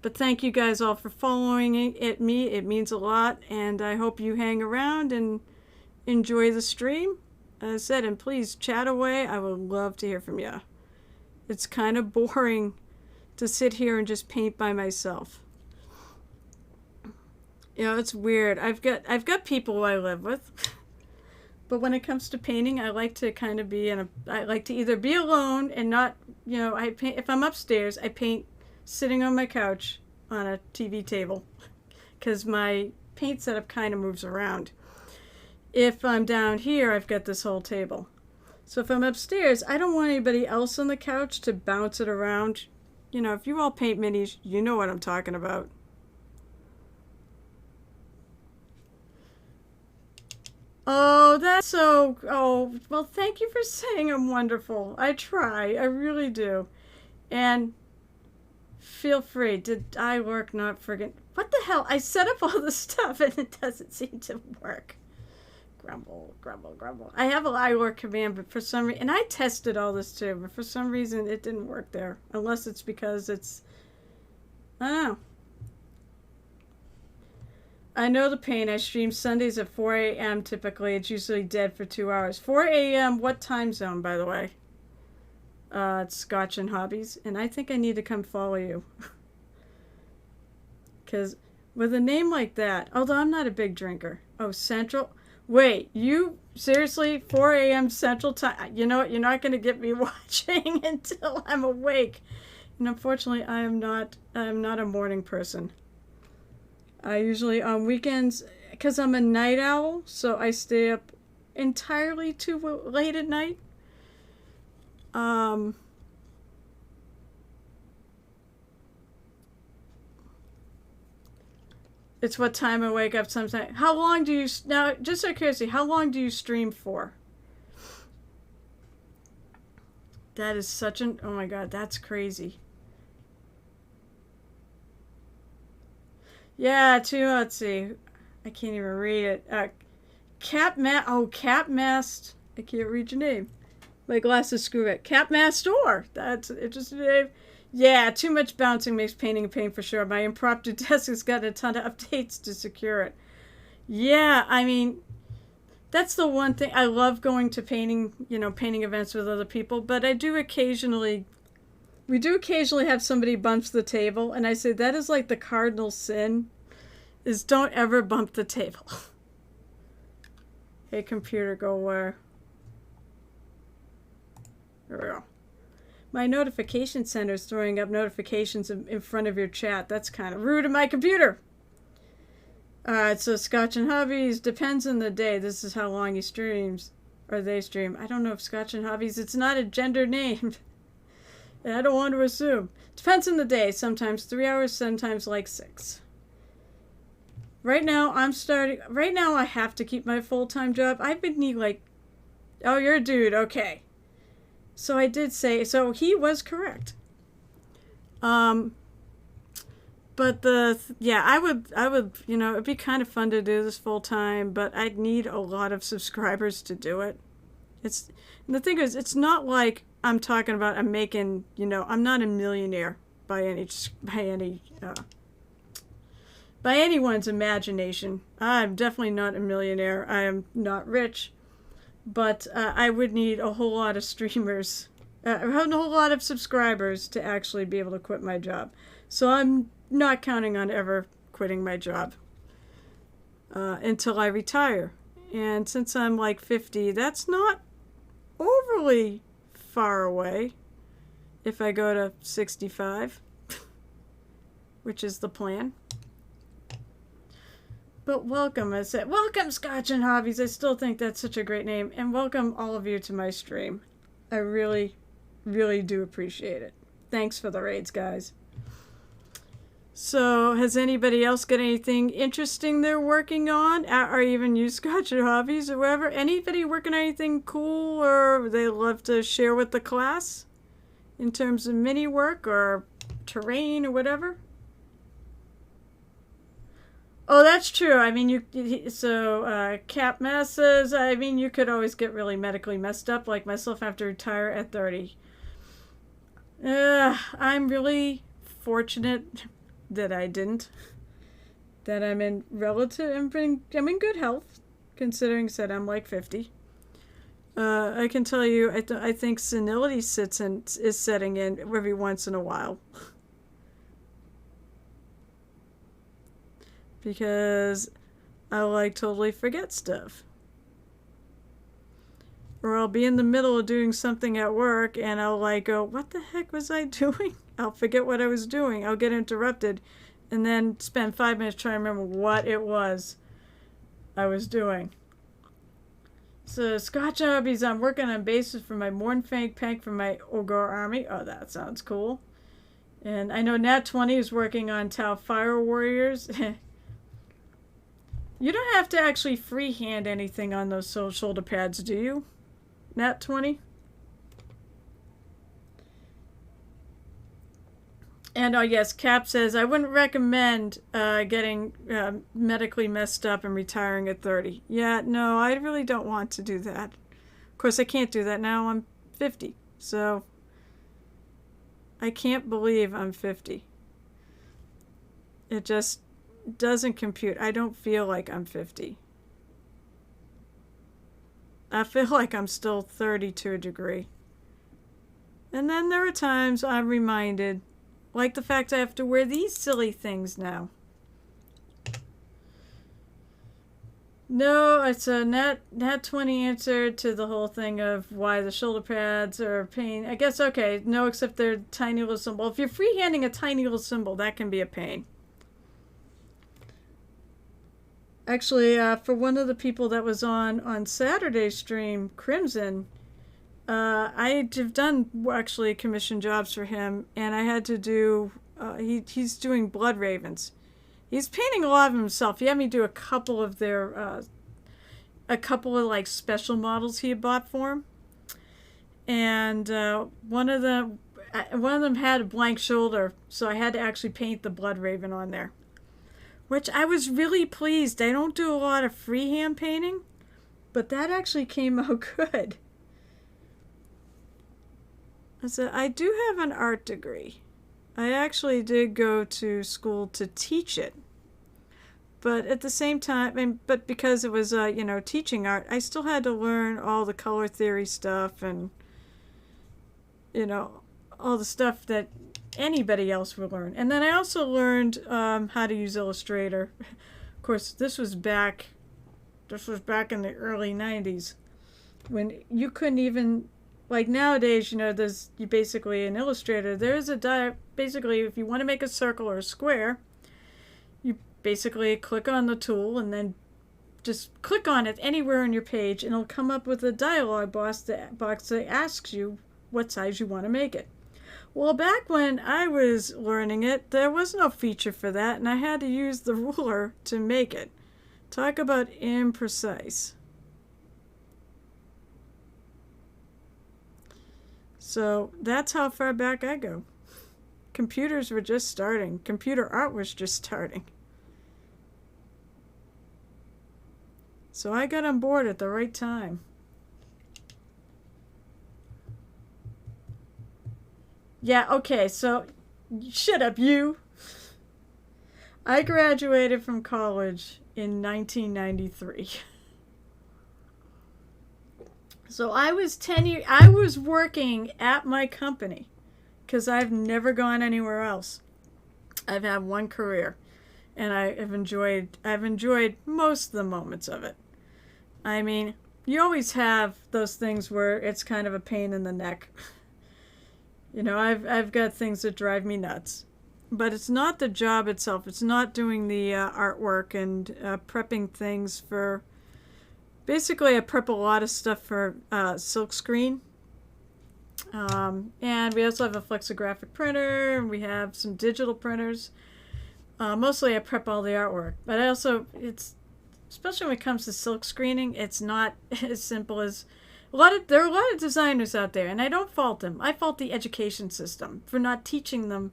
But thank you guys all for following it means a lot, and I hope you hang around and enjoy the stream. As I said, and please chat away. I would love to hear from you. It's kind of boring to sit here and just paint by myself. It's weird. I've got people who I live with. But when it comes to painting, I like to kind of I like to either be alone and not, I paint, if I'm upstairs, I paint sitting on my couch on a TV table because my paint setup kind of moves around. If I'm down here, I've got this whole table. So if I'm upstairs, I don't want anybody else on the couch to bounce it around. If you all paint minis, you know what I'm talking about. Oh, that's so... Oh, well, thank you for saying I'm wonderful. I try. I really do. And feel free. Did I work? Not friggin'... What the hell? I set up all this stuff and it doesn't seem to work. Grumble, grumble, grumble. I have a iWork command, but for some reason... And I tested all this too, but for some reason it didn't work there. Unless it's because it's... I don't know. I know the pain. I stream Sundays at 4 a.m. typically. It's usually dead for 2 hours. 4 a.m. What time zone, by the way? It's Scotch and Hobbies. And I think I need to come follow you. Because with a name like that, although I'm not a big drinker. Oh, Central? Wait, you seriously? 4 a.m. Central Time? You know what? You're not going to get me watching until I'm awake. And unfortunately, I am not a morning person. I usually, on weekends, because I'm a night owl, so I stay up entirely too late at night. It's what time I wake up sometimes. How long do you, now, just out of curiosity, how long do you stream for? That is such an, oh my god, that's crazy. Yeah, too, let's see. I can't even read it. Capmast. I can't read your name. My glasses screw it. Capmastor. That's interesting name. Yeah, too much bouncing makes painting a pain for sure. My impromptu desk has got a ton of updates to secure it. Yeah, I mean, that's the one thing. I love going to painting events with other people, but we do occasionally have somebody bumps the table, and I say that is like the cardinal sin, is don't ever bump the table. Hey, computer, go where? There we go. My notification center is throwing up notifications in front of your chat. That's kind of rude of my computer. Alright, so Scotch and Hobbies depends on the day. This is how long he streams. Or they stream. I don't know if Scotch and Hobbies, it's not a gender name. And I don't want to assume. Depends on the day. Sometimes 3 hours, sometimes like 6. Right now, I have to keep my full-time job. I've been like, oh, you're a dude, okay. So I did say, so he was correct. But I would, it'd be kind of fun to do this full time, but I'd need a lot of subscribers to do it. And the thing is, it's not like I'm talking about I'm making, I'm not a millionaire by anyone's imagination. I'm definitely not a millionaire. I am not rich. But I would need a whole lot of streamers, a whole lot of subscribers to actually be able to quit my job. So I'm not counting on ever quitting my job until I retire. And since I'm like 50, that's not overly far away if I go to 65, which is the plan. But welcome, I said. Welcome, Scotch and Hobbies. I still think that's such a great name. And welcome all of you to my stream. I really, really do appreciate it. Thanks for the raids, guys. So, has anybody else got anything interesting they're working on? Or even you, Scotch and Hobbies, or whatever? Anybody working on anything cool or they love to share with the class? In terms of mini work or terrain or whatever? Oh, that's true. I mean, Cap Mass says, I mean, you could always get really medically messed up, like myself, have to retire at 30. I'm really fortunate that I didn't. That I'm in I'm in good health, considering that I'm like 50. I can tell you, I think senility is setting in every once in a while. Because I like totally forget stuff. Or I'll be in the middle of doing something at work and I'll like go, what the heck was I doing? I'll forget what I was doing. I'll get interrupted and then spend 5 minutes trying to remember what it was I was doing. So Scotch Hobbies, I'm working on bases for my Mornfang Pank for my Ogre army. Oh, that sounds cool. And I know Nat 20 is working on Tau Fire Warriors. You don't have to actually freehand anything on those shoulder pads, do you? Nat 20? And oh yes, Cap says, I wouldn't recommend getting medically messed up and retiring at 30. Yeah, no, I really don't want to do that. Of course, I can't do that now. I'm 50. So, I can't believe I'm 50. It just doesn't compute. I don't feel like I'm 50. I feel like I'm still 30 to a degree. And then there are times I'm reminded, like the fact I have to wear these silly things now. No, it's a Nat 20 answer to the whole thing of why the shoulder pads are a pain. I guess, okay, no, except they're tiny little symbol. If you're freehanding a tiny little symbol, that can be a pain. Actually, for one of the people that was on Saturday's stream, Crimson, I have done actually commission jobs for him, and I had to do. He's doing blood ravens. He's painting a lot of himself. He had me do a couple of like special models he had bought for him, and one of them had a blank shoulder, so I had to actually paint the blood raven on there, which I was really pleased. I don't do a lot of freehand painting, but that actually came out good. I do have an art degree. I actually did go to school to teach it. But at the same time, but because it was, teaching art, I still had to learn all the color theory stuff and, all the stuff that anybody else would learn. And then I also learned how to use Illustrator. Of course, this was back in the early 90s when you couldn't even, like nowadays, there's basically an Illustrator. There's basically, if you want to make a circle or a square, you basically click on the tool and then just click on it anywhere on your page, and it'll come up with a dialog box that asks you what size you want to make it. Well, back when I was learning it, there was no feature for that, and I had to use the ruler to make it. Talk about imprecise. So that's how far back I go. Computers were just starting. Computer art was just starting. So I got on board at the right time. Yeah, okay, so shut up, you. I graduated from college in 1993. So I was working at my company because I've never gone anywhere else. I've had one career, and I've enjoyed most of the moments of it. I mean, you always have those things where it's kind of a pain in the neck. I've got things that drive me nuts. But it's not the job itself. It's not doing the artwork and prepping things for... Basically, I prep a lot of stuff for silkscreen. And we also have a flexographic printer, and we have some digital printers. Mostly I prep all the artwork. But I also, especially when it comes to silk screening, it's not as simple as... There are a lot of designers out there, and I don't fault them. I fault the education system for not teaching them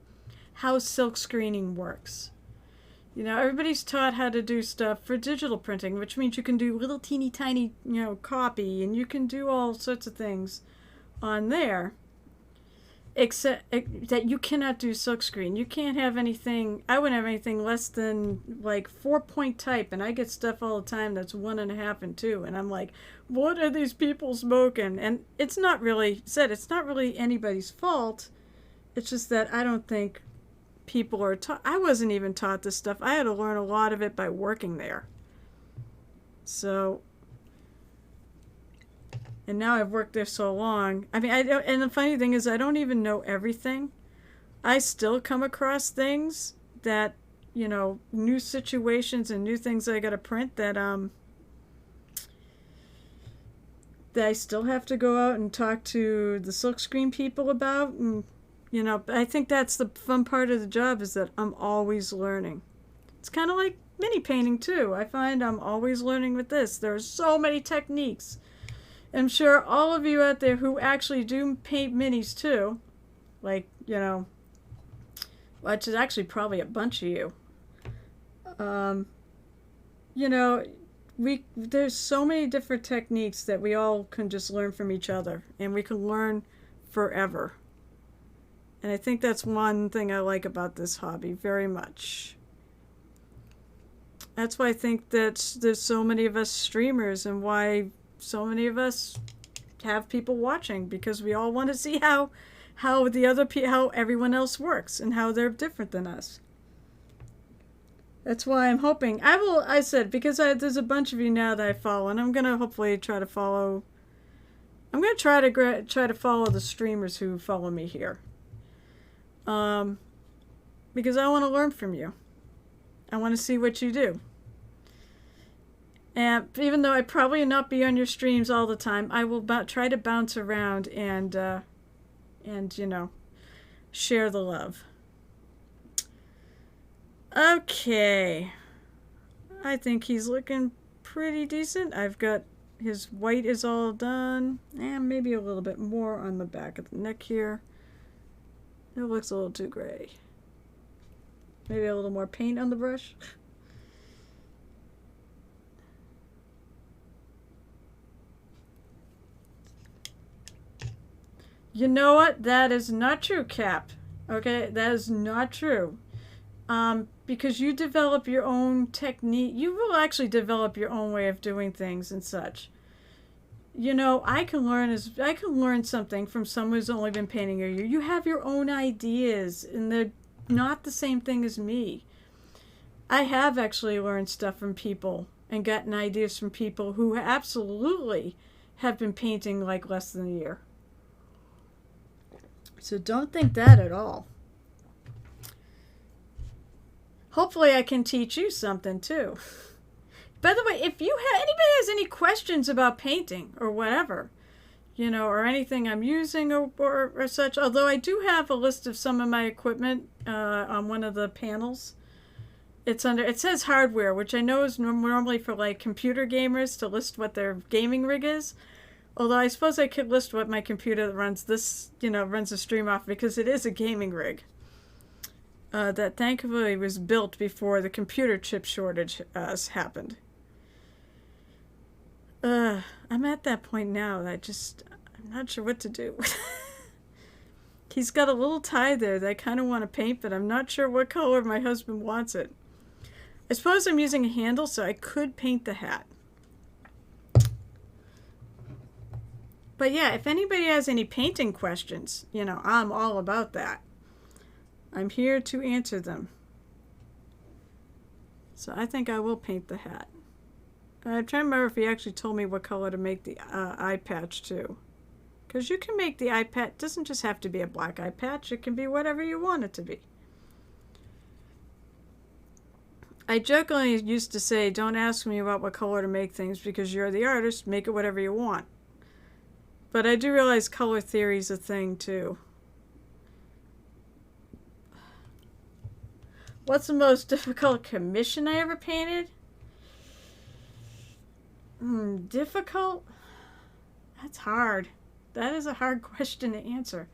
how silk screening works. Everybody's taught how to do stuff for digital printing, which means you can do little teeny tiny, copy, and you can do all sorts of things on there, except that you cannot do silkscreen. You can't have anything, I wouldn't have anything less than like 4-point type, and I get stuff all the time that's 1.5 and 2, and I'm like, what are these people smoking? And it's not really anybody's fault. It's just that I don't think people are taught. I wasn't even taught this stuff. I had to learn a lot of it by working there. So, and now I've worked there so long. I mean, and the funny thing is, I don't even know everything. I still come across things that, new situations and new things I got to print that I still have to go out and talk to the silkscreen people about. And, I think that's the fun part of the job, is that I'm always learning. It's kind of like mini painting too. I find I'm always learning with this. There are so many techniques. I'm sure all of you out there who actually do paint minis too, like, which is actually probably a bunch of you. There's so many different techniques that we all can just learn from each other, and we can learn forever. And I think that's one thing I like about this hobby very much. That's why I think that there's so many of us streamers, and why so many of us have people watching, because we all want to see how everyone else works and how they're different than us. That's why I'm hoping because there's a bunch of you now that I follow, and I'm gonna hopefully try to follow. I'm gonna try to follow the streamers who follow me here. Because I want to learn from you. I want to see what you do. And even though I probably will not be on your streams all the time, I will try to bounce around and share the love. Okay. I think he's looking pretty decent. I've got his white is all done, and maybe a little bit more on the back of the neck here. It looks a little too gray. Maybe a little more paint on the brush. You know what? That is not true, Cap. Okay, that is not true. Because you develop your own technique. You will actually develop your own way of doing things and such. I can learn something from someone who's only been painting a year. You have your own ideas, and they're not the same thing as me. I have actually learned stuff from people and gotten ideas from people who absolutely have been painting like less than a year. So don't think that at all. Hopefully I can teach you something too. By the way, if anybody has any questions about painting or whatever, or anything I'm using or such, although I do have a list of some of my equipment on one of the panels. It says hardware, which I know is normally for like computer gamers to list what their gaming rig is. Although I suppose I could list what my computer that runs this, runs the stream off, because it is a gaming rig. That thankfully was built before the computer chip shortage happened. I'm at that point now that I'm not sure what to do. He's got a little tie there that I kind of want to paint, but I'm not sure what color my husband wants it. I suppose I'm using a handle, so I could paint the hat. But yeah, if anybody has any painting questions, I'm all about that. I'm here to answer them. So I think I will paint the hat. I'm trying to remember if he actually told me what color to make the eye patch too. Because you can make the eye patch, it doesn't just have to be a black eye patch, it can be whatever you want it to be. I jokingly used to say, don't ask me about what color to make things because you're the artist, make it whatever you want. But I do realize color theory is a thing too. What's the most difficult commission I ever painted? Difficult? That's hard. That is a hard question to answer.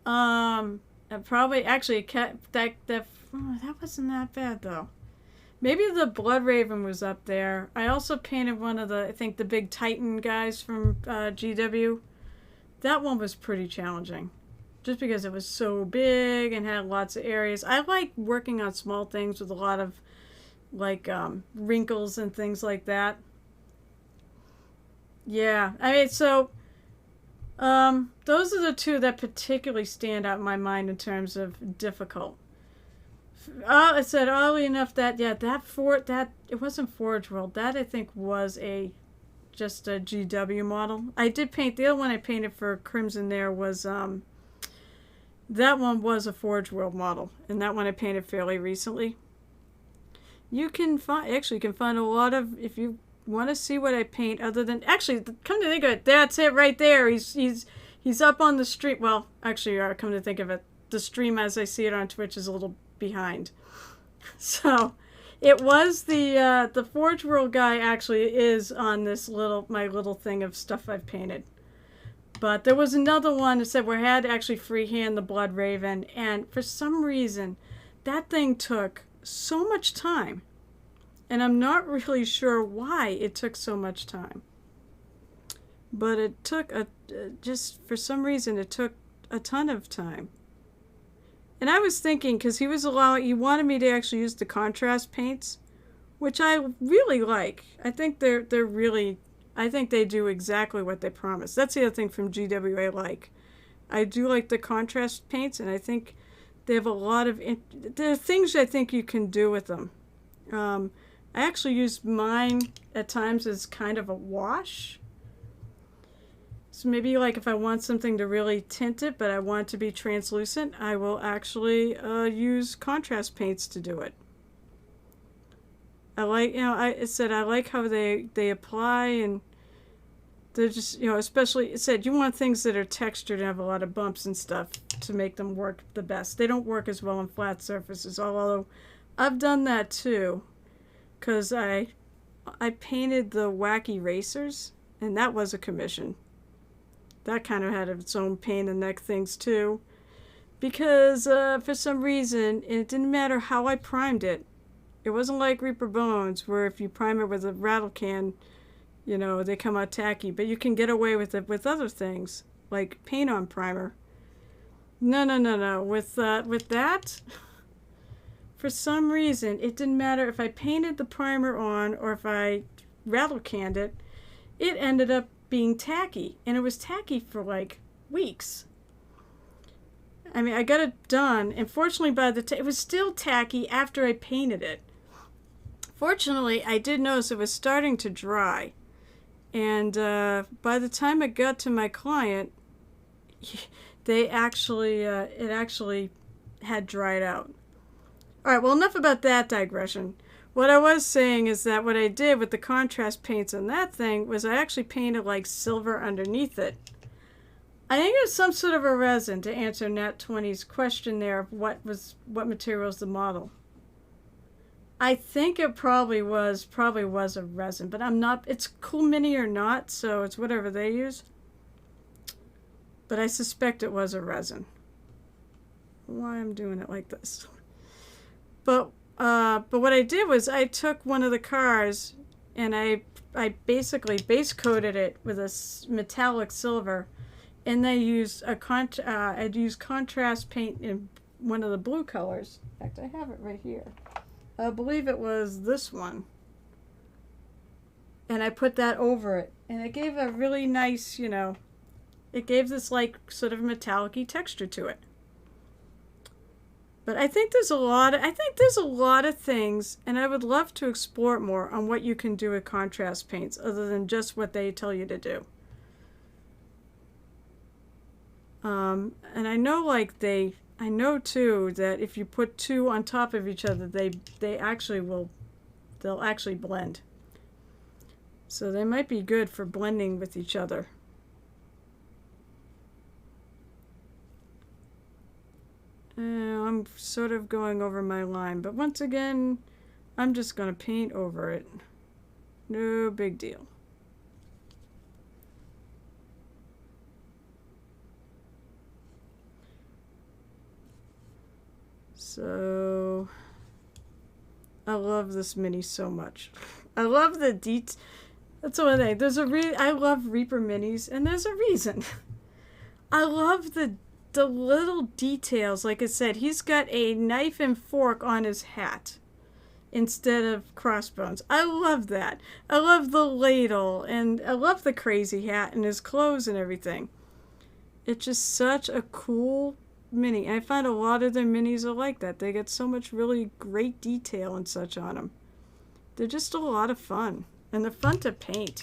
Probably actually that wasn't that bad though. Maybe the Blood Raven was up there. I also painted one of the big Titan guys from GW. That one was pretty challenging. Just because it was so big and had lots of areas. I like working on small things with a lot of wrinkles and things like that. Yeah, so those are the two that particularly stand out in my mind in terms of difficult. I said oddly enough that it wasn't Forge World. That I think was just a GW model. I did paint the other one I painted for Crimson. There was that one was a Forge World model, and that one I painted fairly recently. You can find a lot of, if you want to see what I paint other than, actually, come to think of it, that's it right there. He's up on the stream. Well, actually, come to think of it, the stream as I see it on Twitch is a little behind. So it was the Forge World guy actually is on this my little thing of stuff I've painted. But there was another one that said we had to actually freehand the Blood Raven, and for some reason that thing took so much time. And I'm not really sure why it took so much time. But it took just for some reason it took a ton of time. And I was thinking, because he wanted me to actually use the contrast paints, which I really like. I think I think they do exactly what they promise. That's the other thing from GWA like. I do like the contrast paints, and I think they have a lot of, there are things I think you can do with them. I actually use mine at times as kind of a wash. So maybe if I want something to really tint it, but I want it to be translucent, I will actually use contrast paints to do it. I like, I said I like how they apply, and they're just, especially, it said you want things that are textured and have a lot of bumps and stuff to make them work the best. They don't work as well on flat surfaces, although I've done that too, because I painted the wacky racers, and that was a commission. That kind of had its own pain in the neck things too, because for some reason, it didn't matter how I primed it. It wasn't like Reaper Bones, where if you prime it with a rattle can, they come out tacky. But you can get away with it with other things, like paint-on primer. No. With that, for some reason, it didn't matter if I painted the primer on or if I rattle canned it. It ended up being tacky, and it was tacky for like weeks. I mean, I got it done, and fortunately it was still tacky after I painted it. Fortunately, I did notice it was starting to dry, and by the time it got to my client, it actually had dried out. All right, well, enough about that digression. What I was saying is that what I did with the contrast paints on that thing was I actually painted like silver underneath it. I think it was some sort of a resin, to answer Nat 20's question there of what material is the model. I think it probably was a resin, but I'm not, it's Cool Mini or not, so it's whatever they use. But I suspect it was a resin. Why I'm doing it like this. But what I did was I took one of the cars and I basically base coated it with a metallic silver, and I used I'd used contrast paint in one of the blue colors. In fact, I have it right here. I believe it was this one. And I put that over it, and it gave a really nice, it gave this like sort of metallic-y texture to it. But I think there's a lot of things, and I would love to explore more on what you can do with contrast paints other than just what they tell you to do. And I know too that if you put two on top of each other, they'll actually blend. So they might be good for blending with each other. I'm sort of going over my line, but once again, I'm just going to paint over it. No big deal. So, I love this mini so much. I love the details. That's one thing. I love Reaper minis, and there's a reason. I love the little details. Like I said, he's got a knife and fork on his hat instead of crossbones. I love that. I love the ladle, and I love the crazy hat and his clothes and everything. It's just such a cool mini. I find a lot of their minis are like that. They get so much really great detail and such on them. They're just a lot of fun, and they're fun to paint.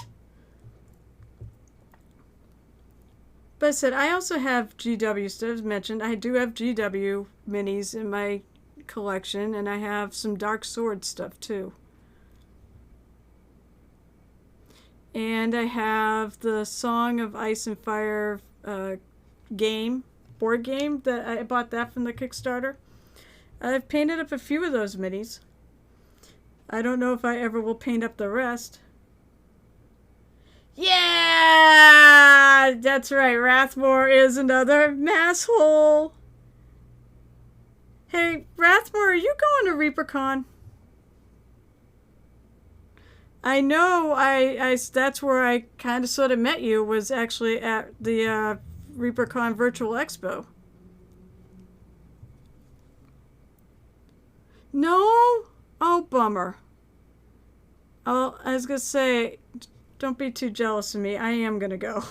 But I said, I also have GW stuff. As mentioned, I do have GW minis in my collection, and I have some Dark Sword stuff too. And I have the Song of Ice and Fire board game that I bought that from the Kickstarter. I've painted up a few of those minis. I don't know if I ever will paint up the rest. Yeah, that's right. Rathmore is another masshole. Hey, Rathmore, are you going to ReaperCon? I know. That's where I kind of sort of met you. Was actually at the ReaperCon Virtual Expo. No? Oh, bummer. Oh, I was gonna say, don't be too jealous of me. I am gonna go.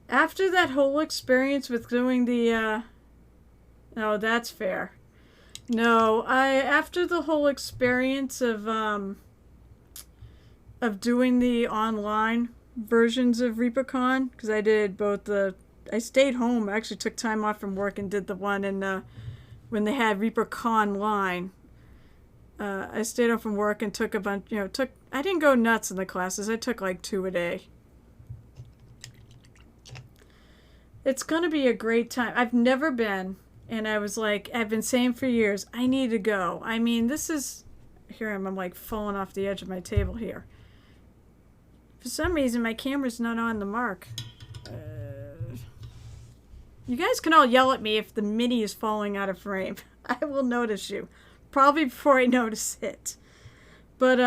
After that whole experience with doing the, oh, that's fair. No, after the whole experience of doing the online versions of ReaperCon, because I did both I stayed home. I actually took time off from work and did the one in when they had ReaperCon line. I stayed home from work and took a bunch, I didn't go nuts in the classes. I took like 2 a day. It's going to be a great time. I've never been, and I was like, I've been saying for years, I need to go. I mean, this is, here I'm like falling off the edge of my table here. For some reason, my camera's not on the mark. You guys can all yell at me if the mini is falling out of frame. I will notice you. Probably before I notice it. But,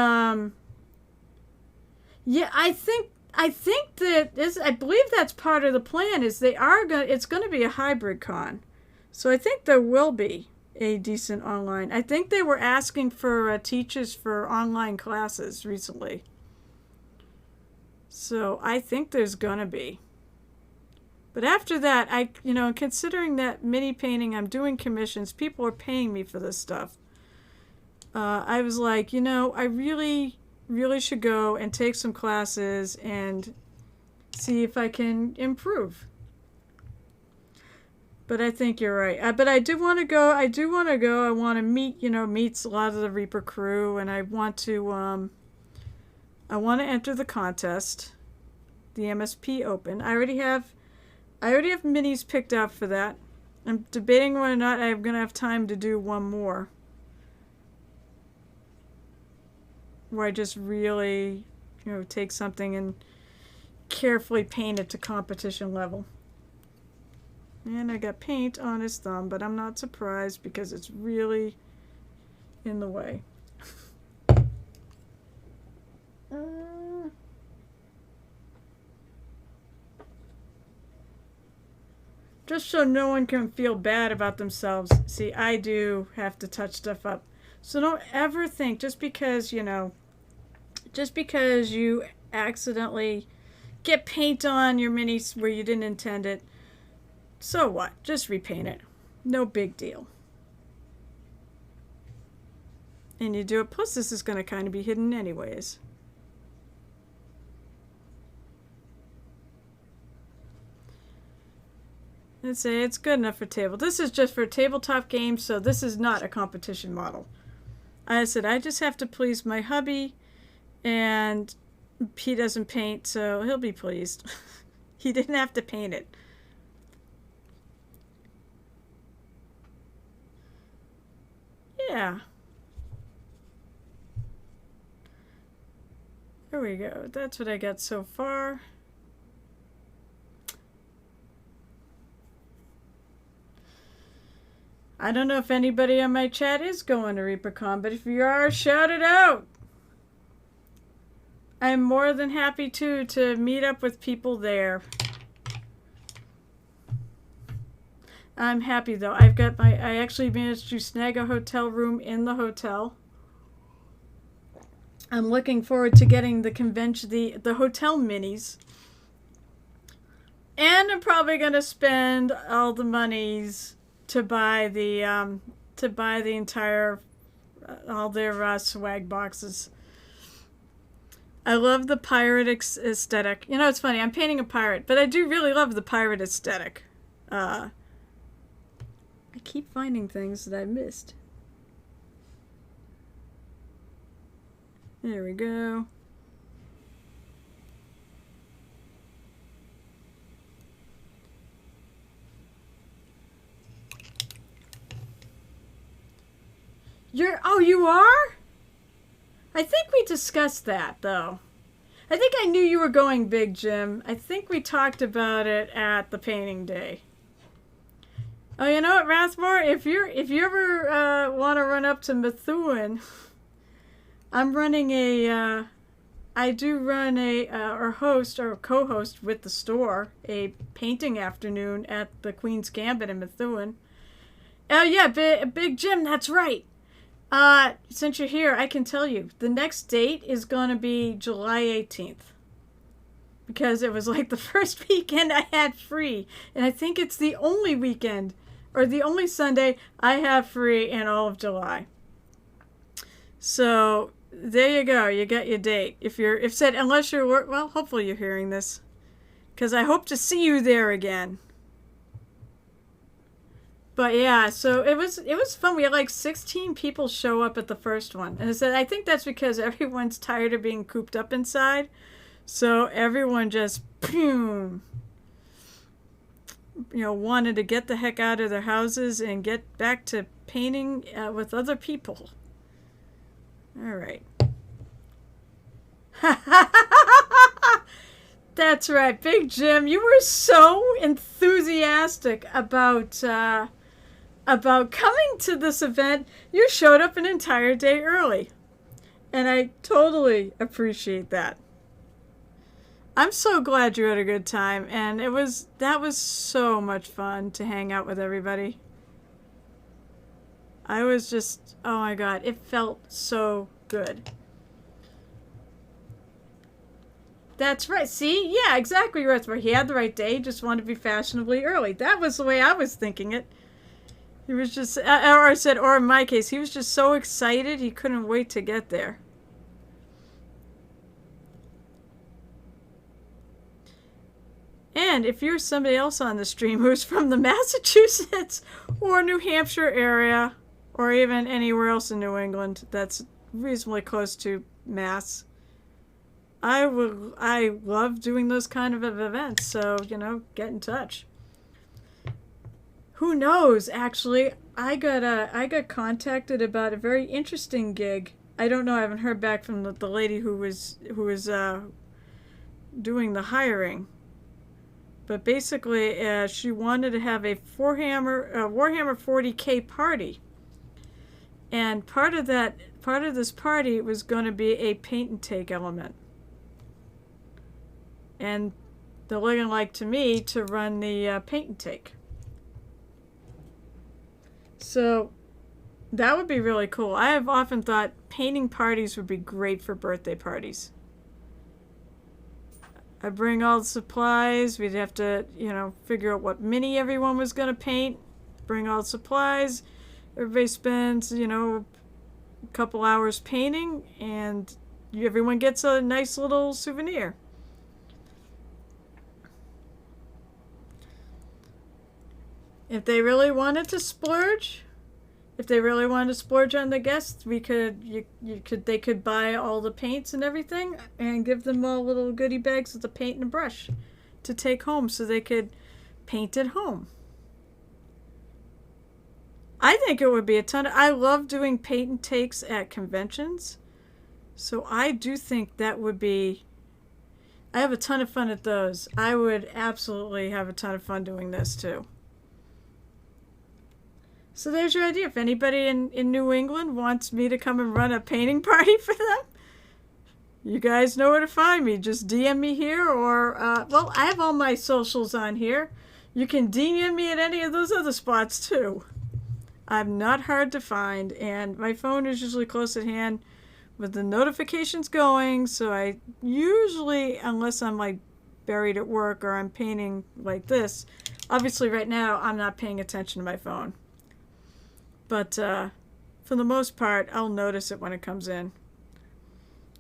yeah, I think that this, I believe that's part of the plan, is it's going to be a hybrid con. So I think there will be a decent online. I think they were asking for teachers for online classes recently. So I think there's going to be. But after that, considering that mini painting, I'm doing commissions, people are paying me for this stuff. I was like, I really should go and take some classes and see if I can improve. But I think you're right. But I do want to go. I want to meet a lot of the Reaper crew, and I want to enter the contest, the MSP Open. I already have minis picked out for that. I'm debating whether or not I'm going to have time to do one more, where I just really, take something and carefully paint it to competition level. And I got paint on his thumb, but I'm not surprised because it's really in the way. Just so no one can feel bad about themselves. See, I do have to touch stuff up. So don't ever think just because you accidentally get paint on your minis where you didn't intend it, so what? Just repaint it. No big deal. And you do it. Plus, this is going to kind of be hidden anyways. Let's say it's good enough for table. This is just for tabletop games, so this is not a competition model. I said I just have to please my hubby, and he doesn't paint, so he'll be pleased. He didn't have to paint it. Yeah. There we go. That's what I got so far. I don't know if anybody on my chat is going to ReaperCon, but if you are, shout it out. I'm more than happy to meet up with people there. I'm happy though. I actually managed to snag a hotel room in the hotel. I'm looking forward to getting the convention, the hotel minis. And I'm probably gonna spend all the monies to buy the entire all their swag boxes. I love the pirate aesthetic. It's funny. I'm painting a pirate, but I do really love the pirate aesthetic. I keep finding things that I missed. There we go. You are? I think we discussed that, though. I think I knew you were going big, Jim. I think we talked about it at the painting day. Oh, you know what, Rathmore? If you ever want to run up to Methuen, I'm running I do run or host or co-host with the store a painting afternoon at the Queen's Gambit in Methuen. Oh yeah, Big Jim, that's right. Since you're here, I can tell you the next date is going to be July 18th. Because it was like the first weekend I had free. And I think it's the only weekend, or the only Sunday I have free in all of July. So, there you go. You got your date. Unless you're, well, hopefully you're hearing this. Because I hope to see you there again. But yeah, so it was fun. We had like 16 people show up at the first one, and I think that's because everyone's tired of being cooped up inside, so everyone just boom, wanted to get the heck out of their houses and get back to painting with other people. All right. That's right, Big Jim. You were so enthusiastic about coming to this event. You showed up an entire day early, and I totally appreciate that. I'm so glad you had a good time, and that was so much fun to hang out with everybody. I was just, oh my God, it felt so good. That's right. See? Yeah, exactly. Right. He had the right day. He just wanted to be fashionably early. That was the way I was thinking it. He was just, or in my case, he was just so excited he couldn't wait to get there. And if you're somebody else on the stream who's from the Massachusetts or New Hampshire area, or even anywhere else in New England that's reasonably close to Mass, I love doing those kind of events. So, get in touch. Who knows? Actually, I got contacted about a very interesting gig. I don't know. I haven't heard back from the lady who was doing the hiring. But basically, she wanted to have a Warhammer 40K party, and part of this party was going to be a paint and take element, and they're looking like to me to run the paint and take. So that would be really cool. I have often thought painting parties would be great for birthday parties. I bring all the supplies. We'd have to, figure out what mini everyone was going to paint. Bring all the supplies. Everybody spends, a couple hours painting, and everyone gets a nice little souvenir. If they really wanted to splurge, on the guests, they could buy all the paints and everything and give them all little goodie bags with the paint and a brush to take home so they could paint at home. I think it would be I love doing paint and takes at conventions. So I do think that would be, I have a ton of fun at those. I would absolutely have a ton of fun doing this too. So there's your idea. If anybody in New England wants me to come and run a painting party for them, you guys know where to find me. Just DM me here or, I have all my socials on here. You can DM me at any of those other spots too. I'm not hard to find, and my phone is usually close at hand with the notifications going, so I usually, unless I'm like buried at work or I'm painting like this, obviously right now I'm not paying attention to my phone. But for the most part, I'll notice it when it comes in.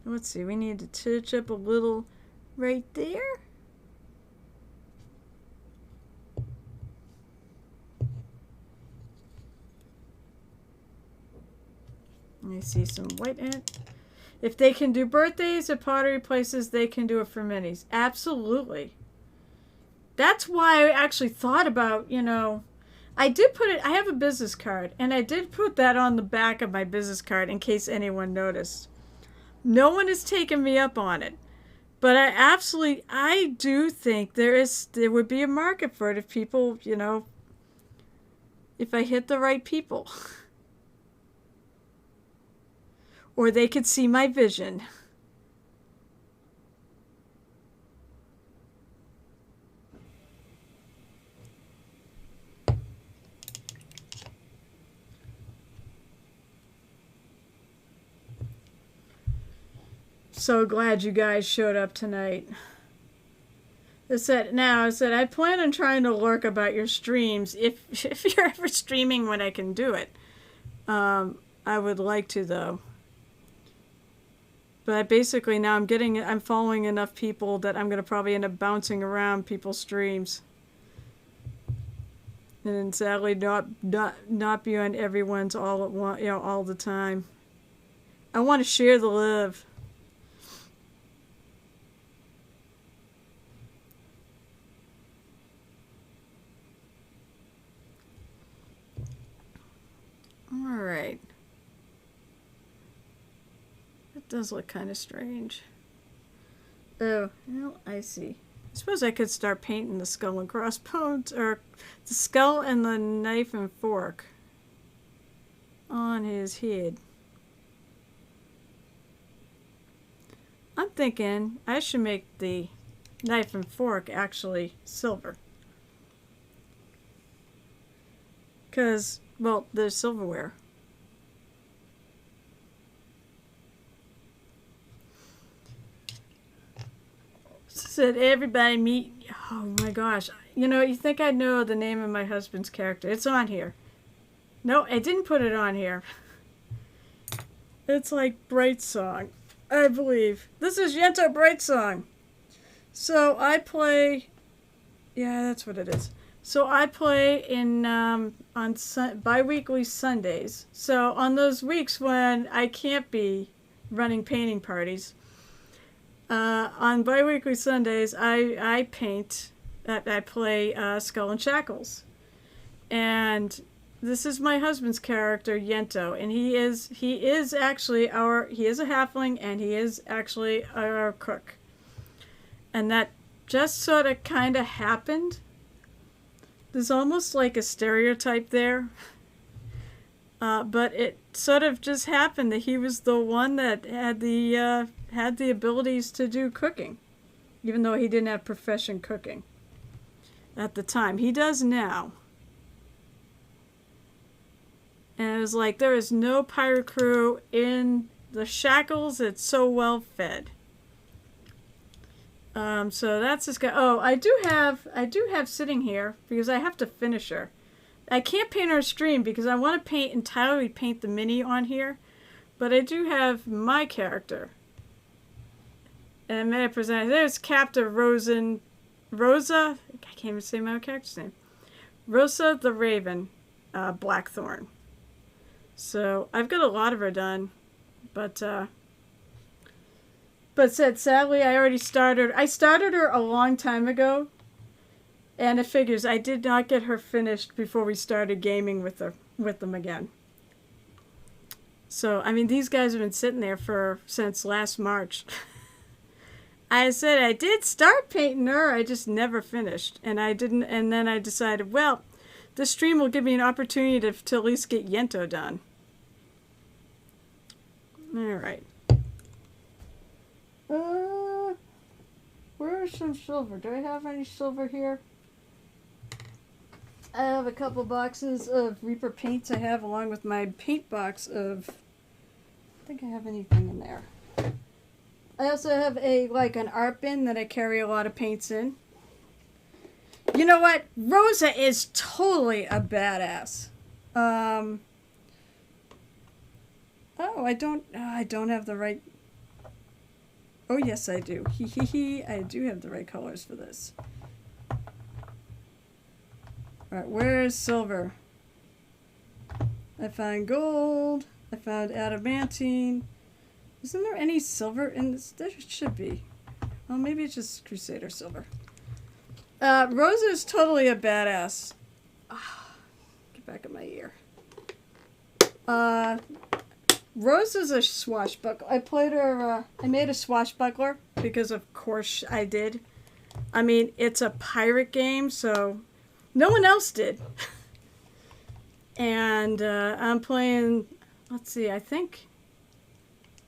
Let's see, we need to touch up a little right there. Let me see some white ant. If they can do birthdays at pottery places, they can do it for minis. Absolutely. That's why I actually thought about, I did put it, I have a business card, and I did put that on the back of my business card in case anyone noticed. No one has taken me up on it, but I do think there would be a market for it if people, if I hit the right people. Or they could see my vision. So glad you guys showed up tonight. I said, I plan on trying to lurk about your streams if you're ever streaming when I can do it. I would like to, though. But basically now I'm following enough people that I'm going to probably end up bouncing around people's streams. and sadly not be on everyone's all at one, all the time. I want to share the love. All right. That does look kind of strange. Oh, well, I see. I suppose I could start painting the skull and crossbones, or the skull and the knife and fork on his head. I'm thinking I should make the knife and fork actually silver. Because, well, there's silverware. Said everybody meet. Oh my gosh. You think I know the name of my husband's character. It's on here. No, I didn't put it on here. It's like Bright Song, I believe. This is Yento Bright Song. So I play. Yeah, that's what it is. So I play in on bi-weekly Sundays. So on those weeks when I can't be running painting parties, on bi-weekly Sundays, I paint. I play Skull and Shackles, and this is my husband's character Yento, and he is actually he is a halfling, and he is actually our cook, and that just sort of kind of happened. There's almost like a stereotype there, but it sort of just happened that he was the one that had the abilities to do cooking, even though he didn't have profession cooking at the time. He does now. And it was like, there is no pirate crew in the Shackles. It's so well fed. So that's this guy. Oh, I do have sitting here, because I have to finish her. I can't paint her stream because I want to entirely paint the mini on here, but I do have my character. And may I present? There's Captain Rosa. I can't even say my character's name. Rosa the Raven, Blackthorn. So I've got a lot of her done, but sadly I already started. I started her a long time ago, and it figures I did not get her finished before we started gaming with them again. So I mean, these guys have been sitting there since last March. I said I did start painting her, I just never finished, and I didn't. And then I decided, well, this stream will give me an opportunity to at least get Yento done. All right. Where is some silver? Do I have any silver here? I have a couple boxes of Reaper paints I have, along with my paint box of. I think I have anything in there. I also have an art bin that I carry a lot of paints in. You know what? Rosa is totally a badass. Oh, I don't have the right. Oh yes, I do. I do have the right colors for this. All right, where's silver? I found gold. I found adamantine. Isn't there any silver in this? There should be. Well, maybe it's just Crusader silver. Rosa is totally a badass. Get back in my ear. Rosa's a swashbuckler. I played her. I made a swashbuckler because, of course, I did. I mean, it's a pirate game, so no one else did. And I'm playing. Let's see. I think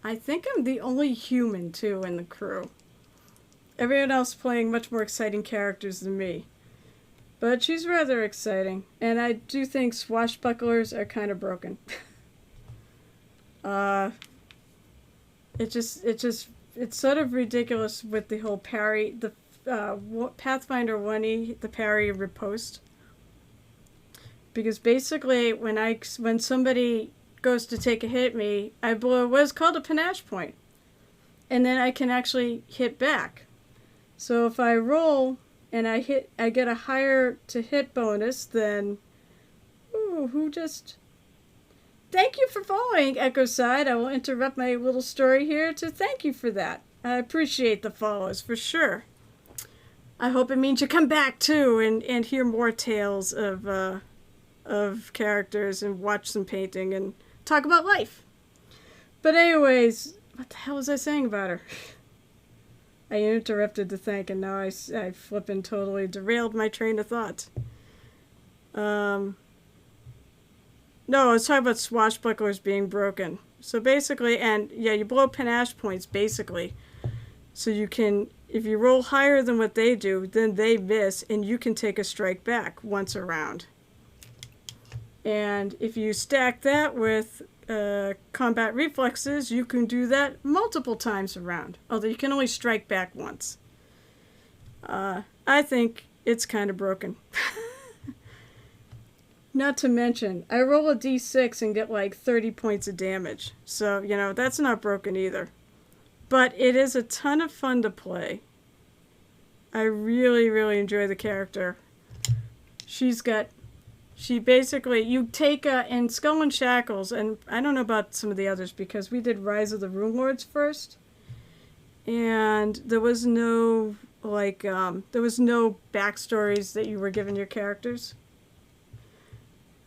I'm the only human, too, in the crew. Everyone else playing much more exciting characters than me. But she's rather exciting. And I do think swashbucklers are kind of broken. It's sort of ridiculous with the whole parry, the Pathfinder 1E, the parry riposte. Because basically, when somebody goes to take a hit at me, I blow what's called a panache point, and then I can actually hit back. So if I roll and I get a higher to hit bonus than Ooh, who just... Thank you for following, Echo Side. I will interrupt my little story here to thank you for that. I appreciate the follows, for sure. I hope it means you come back, too, and hear more tales of characters and watch some painting and talk about life. But anyways, what the hell was I saying about her? I interrupted to thank, and now I flippin' totally derailed my train of thought. No, I was talking about swashbucklers being broken. So basically, and yeah, you blow panache points, basically. So you can, if you roll higher than what they do, then they miss, and you can take a strike back once a round. And if you stack that with combat reflexes, you can do that multiple times a round. Although you can only strike back once. I think it's kind of broken. Not to mention, I roll a d6 and get like 30 points of damage. So, you know, that's not broken either. But it is a ton of fun to play. I really, really enjoy the character. She basically, you take in Skull and Shackles, and I don't know about some of the others because we did Rise of the Rune Lords first. And there was no, there was no backstories that you were giving your characters.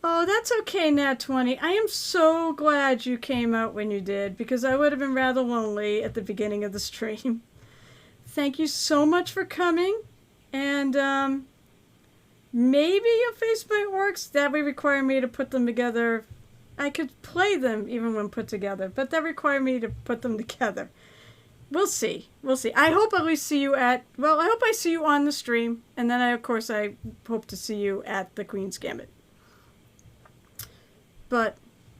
Oh, that's okay, Nat 20. I am so glad you came out when you did, because I would have been rather lonely at the beginning of the stream. Thank you so much for coming, and maybe you'll face my orcs. That would require me to put them together. I could play them even when put together, but that require me to put them together. We'll see. We'll see. I hope at least see you I hope I see you on the stream, and then of course, I hope to see you at the Queen's Gambit. But,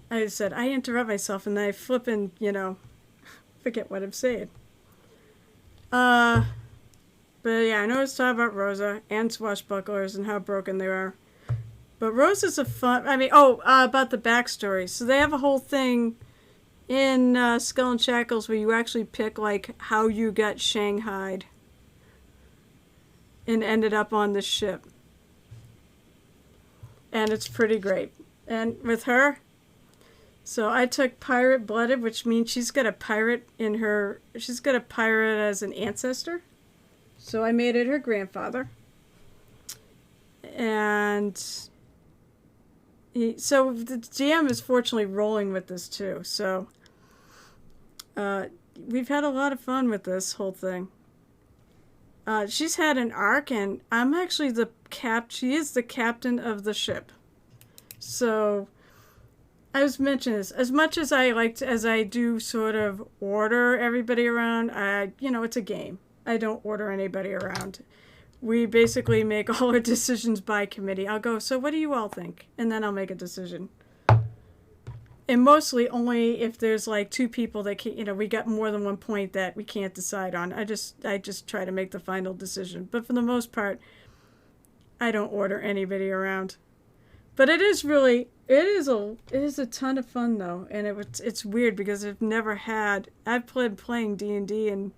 as I said, I interrupt myself and I flippin', forget what I'm saying. But yeah, I know it's talking about Rosa and swashbucklers and how broken they are. But Rosa's a fun, about the backstory. So they have a whole thing in Skull and Shackles where you actually pick, how you got shanghaied and ended up on the ship. And it's pretty great. And with her, so I took pirate blooded, which means she's got a pirate as an ancestor. So I made it her grandfather. And so the GM is fortunately rolling with this too. So we've had a lot of fun with this whole thing. She's had an arc, and I'm actually she is the captain of the ship. So, I was mentioning this. As much as I do sort of order everybody around, it's a game. I don't order anybody around. We basically make all our decisions by committee. I'll go, so what do you all think? And then I'll make a decision. And mostly only if there's two people that can, we got more than one point that we can't decide on. I just try to make the final decision. But for the most part, I don't order anybody around. But it is a ton of fun though, and it's weird because I've played playing D&D and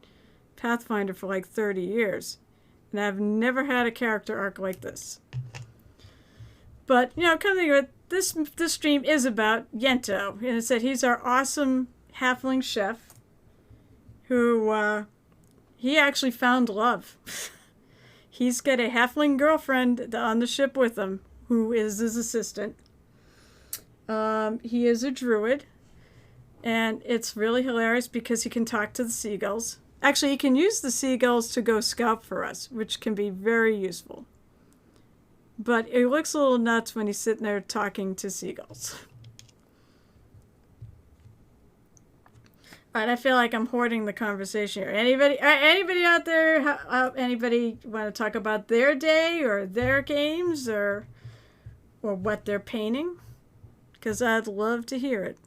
Pathfinder for 30 years, and I've never had a character arc like this. But come to think of it, this stream is about Yento, and it said he's our awesome halfling chef, who he actually found love. He's got a halfling girlfriend on the ship with him, who is his assistant. He is a druid, and it's really hilarious because he can talk to the seagulls. Actually, he can use the seagulls to go scout for us, which can be very useful. But it looks a little nuts when he's sitting there talking to seagulls. All right, I feel like I'm hoarding the conversation here. Anybody out there? Anybody want to talk about their day or their games or what they're painting? Because I'd love to hear it.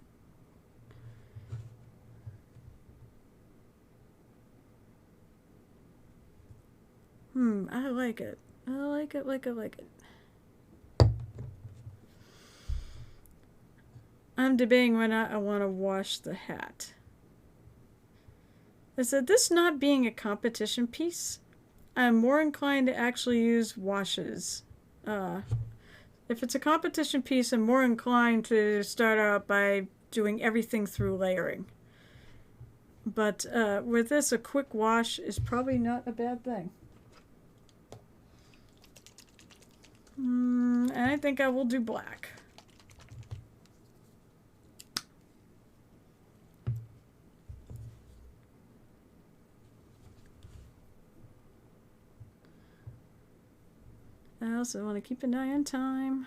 I like it. I like it. I'm debating whether or not I want to wash the hat. I said, this not being a competition piece, I'm more inclined to actually use washes. If it's a competition piece, I'm more inclined to start out by doing everything through layering. But with this, a quick wash is probably not a bad thing. And I think I will do black. I also want to keep an eye on time.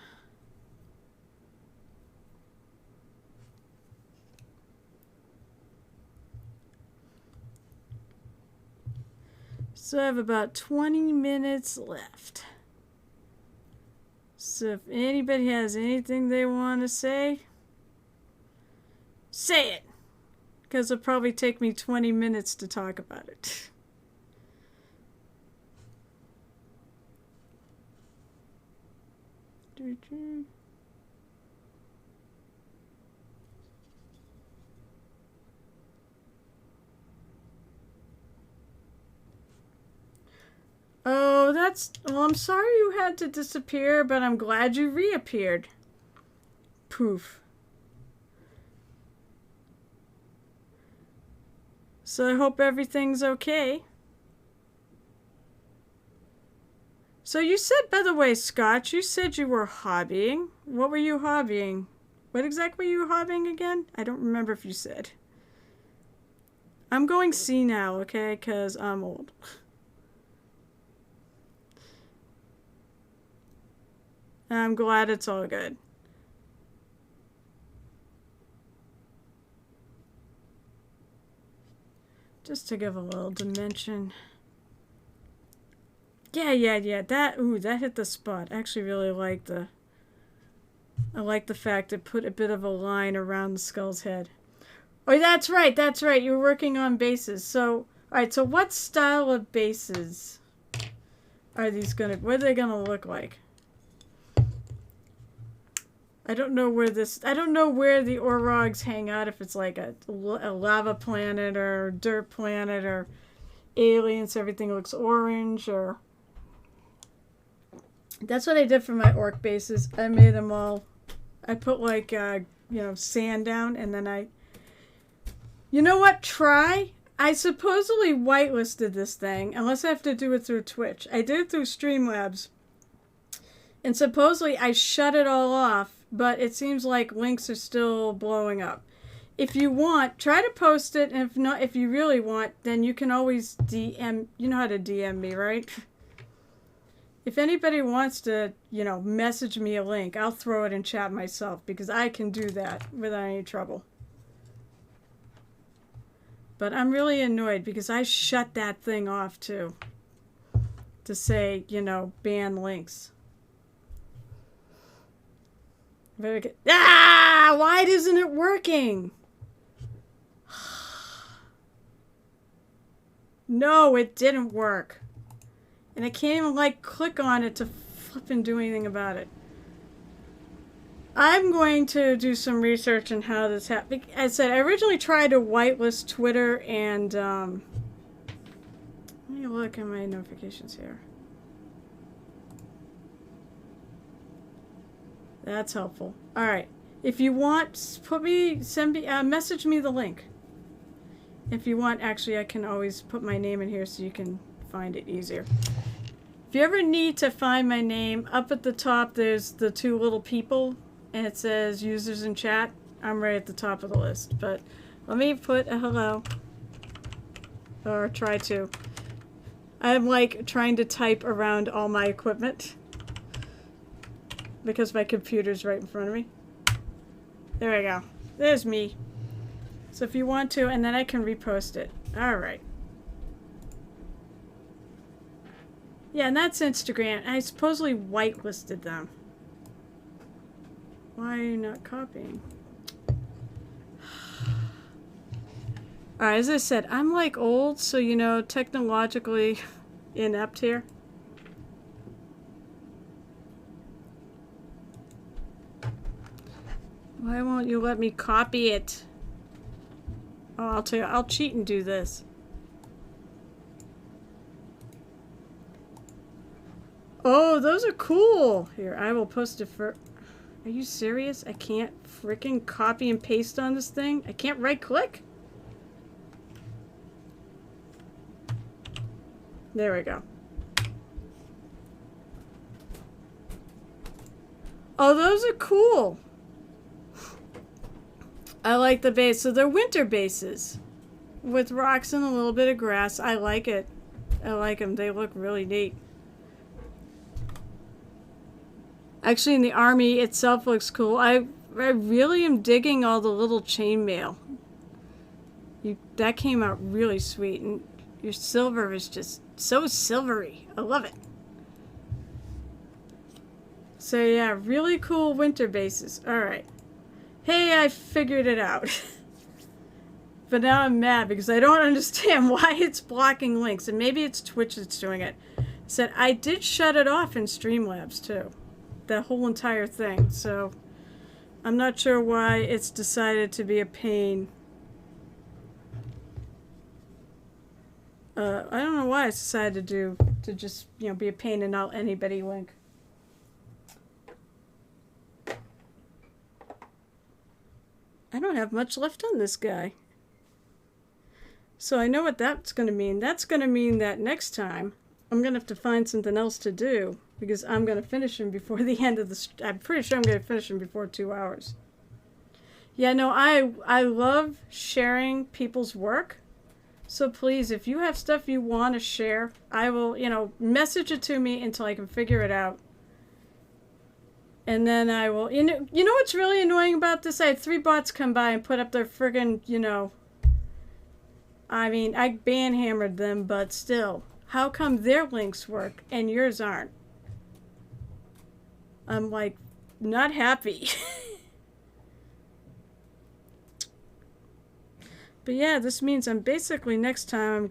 So I have about 20 minutes left. So if anybody has anything they want to say it. Because it'll probably take me 20 minutes to talk about it. Oh, well, I'm sorry you had to disappear, but I'm glad you reappeared. Poof. So I hope everything's okay. So you said, by the way, Scotch, you said you were hobbying. What were you hobbying? What exactly were you hobbying again? I don't remember if you said. I'm going senile, okay? Because I'm old. I'm glad it's all good. Just to give a little dimension. Yeah. That hit the spot. I actually really like the fact it put a bit of a line around the skull's head. Oh, that's right. You were working on bases. So, alright, so what style of bases are these what are they gonna look like? I don't know where the Orogs hang out, if it's like a lava planet or dirt planet or aliens, everything looks orange, or... That's what I did for my orc bases. I made them all... I put like, sand down, and then You know what? I supposedly whitelisted this thing, unless I have to do it through Twitch. I did it through Streamlabs. And supposedly I shut it all off, but it seems like links are still blowing up. If you want, try to post it, and if you really want, then you can always DM, you know how to DM me, right? If anybody wants to, message me a link, I'll throw it in chat myself, because I can do that without any trouble. But I'm really annoyed because I shut that thing off too. To say, ban links. Very good. Ah! Why isn't it working? No, it didn't work. And I can't even, click on it to flipping do anything about it. I'm going to do some research on how this happened. As I said, I originally tried to whitelist Twitter and, let me look at my notifications here. That's helpful. All right. If you want, message me the link. If you want, actually, I can always put my name in here so you can find it easier. If you ever need to find my name, up at the top there's the two little people, and it says users in chat. I'm right at the top of the list, but let me put a hello. Or try to. I'm trying to type around all my equipment, because my computer's right in front of me. There we go. There's me. So if you want to, and then I can repost it. Alright. Yeah, and that's Instagram. I supposedly whitelisted them. Why are you not copying? Alright, as I said, I'm old, so technologically inept here. Why won't you let me copy it? Oh, I'll tell you, I'll cheat and do this. Oh, those are cool. Here, I will post it for... Are you serious? I can't freaking copy and paste on this thing? I can't right click? There we go. Oh, those are cool. I like the base. So they're winter bases with rocks and a little bit of grass. I like it. I like them. They look really neat. Actually, in the army itself looks cool. I really am digging all the little chainmail. That came out really sweet, and your silver is just so silvery. I love it. So yeah, really cool winter bases. All right. Hey, I figured it out. But now I'm mad because I don't understand why it's blocking links, and maybe it's Twitch that's doing it. Said I did shut it off in Streamlabs too. The whole entire thing. So I'm not sure why it's decided to be a pain. I don't know why it's decided to just, you know, be a pain and not anybody link. I don't have much left on this guy. So I know what that's going to mean. That's going to mean that next time I'm going to have to find something else to do because I'm going to finish him before the end of the... I'm pretty sure I'm going to finish him before 2 hours. Yeah, no, I love sharing people's work. So please, if you have stuff you want to share, I will, you know, message it to me until I can figure it out. And then I will, you know what's really annoying about this? I had 3 bots come by and put up their friggin', you know, I mean, I ban-hammered them, but still, how come their links work and yours aren't? I'm like, not happy. But yeah, this means I'm basically next time I'm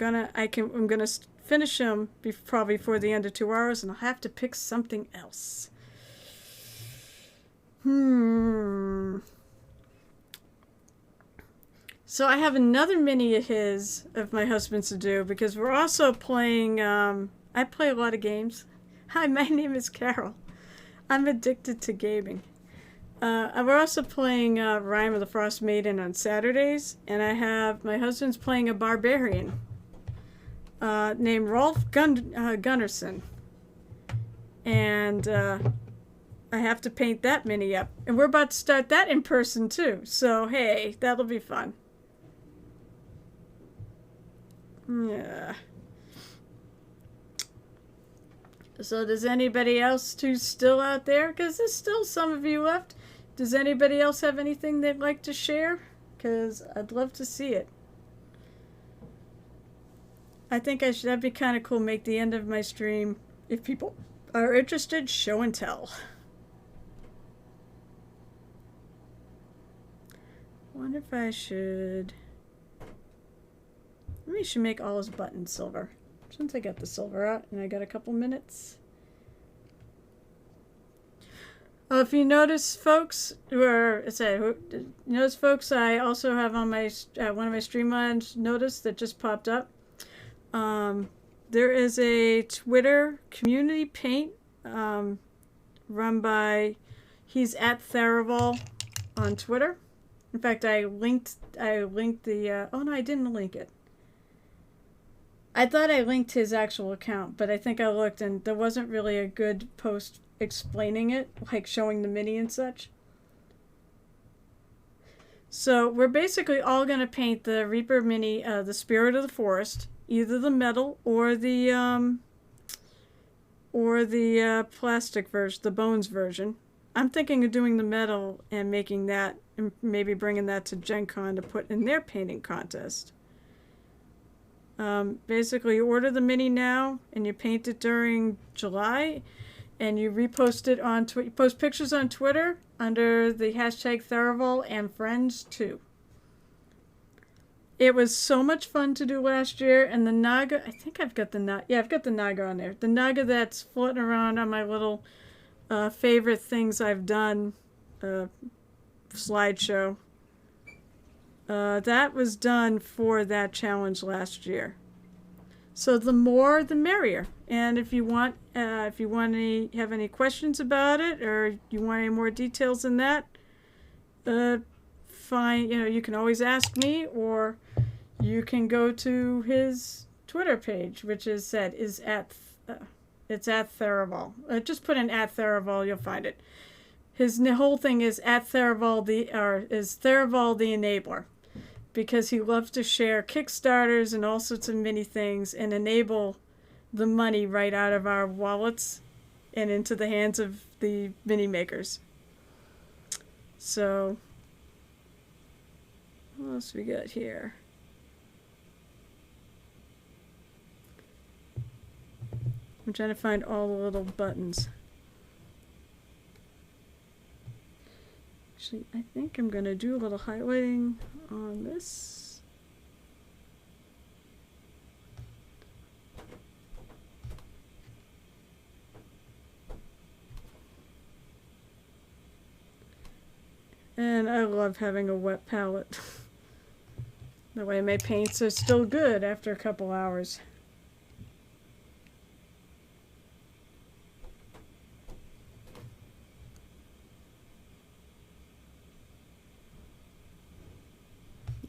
gonna finish them probably before the end of 2 hours, and I'll have to pick something else. So I have another mini of my husband's to do because we're also playing. I play a lot of games. Hi, my name is Carol. I'm addicted to gaming. We're also playing Rime of the Frost Maiden on Saturdays, and my husband's playing a barbarian named Rolf Gunnarsson, and I have to paint that mini up, and we're about to start that in person too. So hey, that'll be fun. Yeah. So does anybody else who's still out there? Because there's still some of you left. Does anybody else have anything they'd like to share? Because I'd love to see it. I think that'd be kind of cool. Make the end of my stream, if people are interested, show and tell. Wonder if I should... Maybe I should make all his buttons silver. Since I got the silver out and I got a couple minutes. If you notice, folks, I also have on my one of my Streamlabs notice that just popped up. There is a Twitter community paint run by, he's at Theraval on Twitter. In fact, I linked the, oh no, I didn't link it. I thought I linked his actual account, but I think I looked and there wasn't really a good post explaining it, like showing the mini and such. So we're basically all going to paint the Reaper mini, the Spirit of the Forest, either the metal or the plastic version, the bones version. I'm thinking of doing the metal and making that, and maybe bringing that to Gen Con to put in their painting contest. Basically, you order the mini now, and you paint it during July, and you repost it on Twitter. You post pictures on Twitter under the hashtag Theraval and Friends too. It was so much fun to do last year, and the Naga, I think I've got the Naga. Yeah, I've got the Naga on there. The Naga that's floating around on my little favorite things I've done slideshow. That was done for that challenge last year. So the more, the merrier. And if you want have any questions about it, or you want any more details than that, fine. You can always ask me, or you can go to his Twitter page, which is it's at Theraval. Just put in at Theraval, you'll find it. His whole thing is at Theraval Theraval the Enabler, because he loves to share Kickstarters and all sorts of mini things and enable the money right out of our wallets and into the hands of the mini makers. So, what else we got here? I'm trying to find all the little buttons. Actually, I think I'm going to do a little highlighting on this. And I love having a wet palette. That way my paints are still good after a couple hours.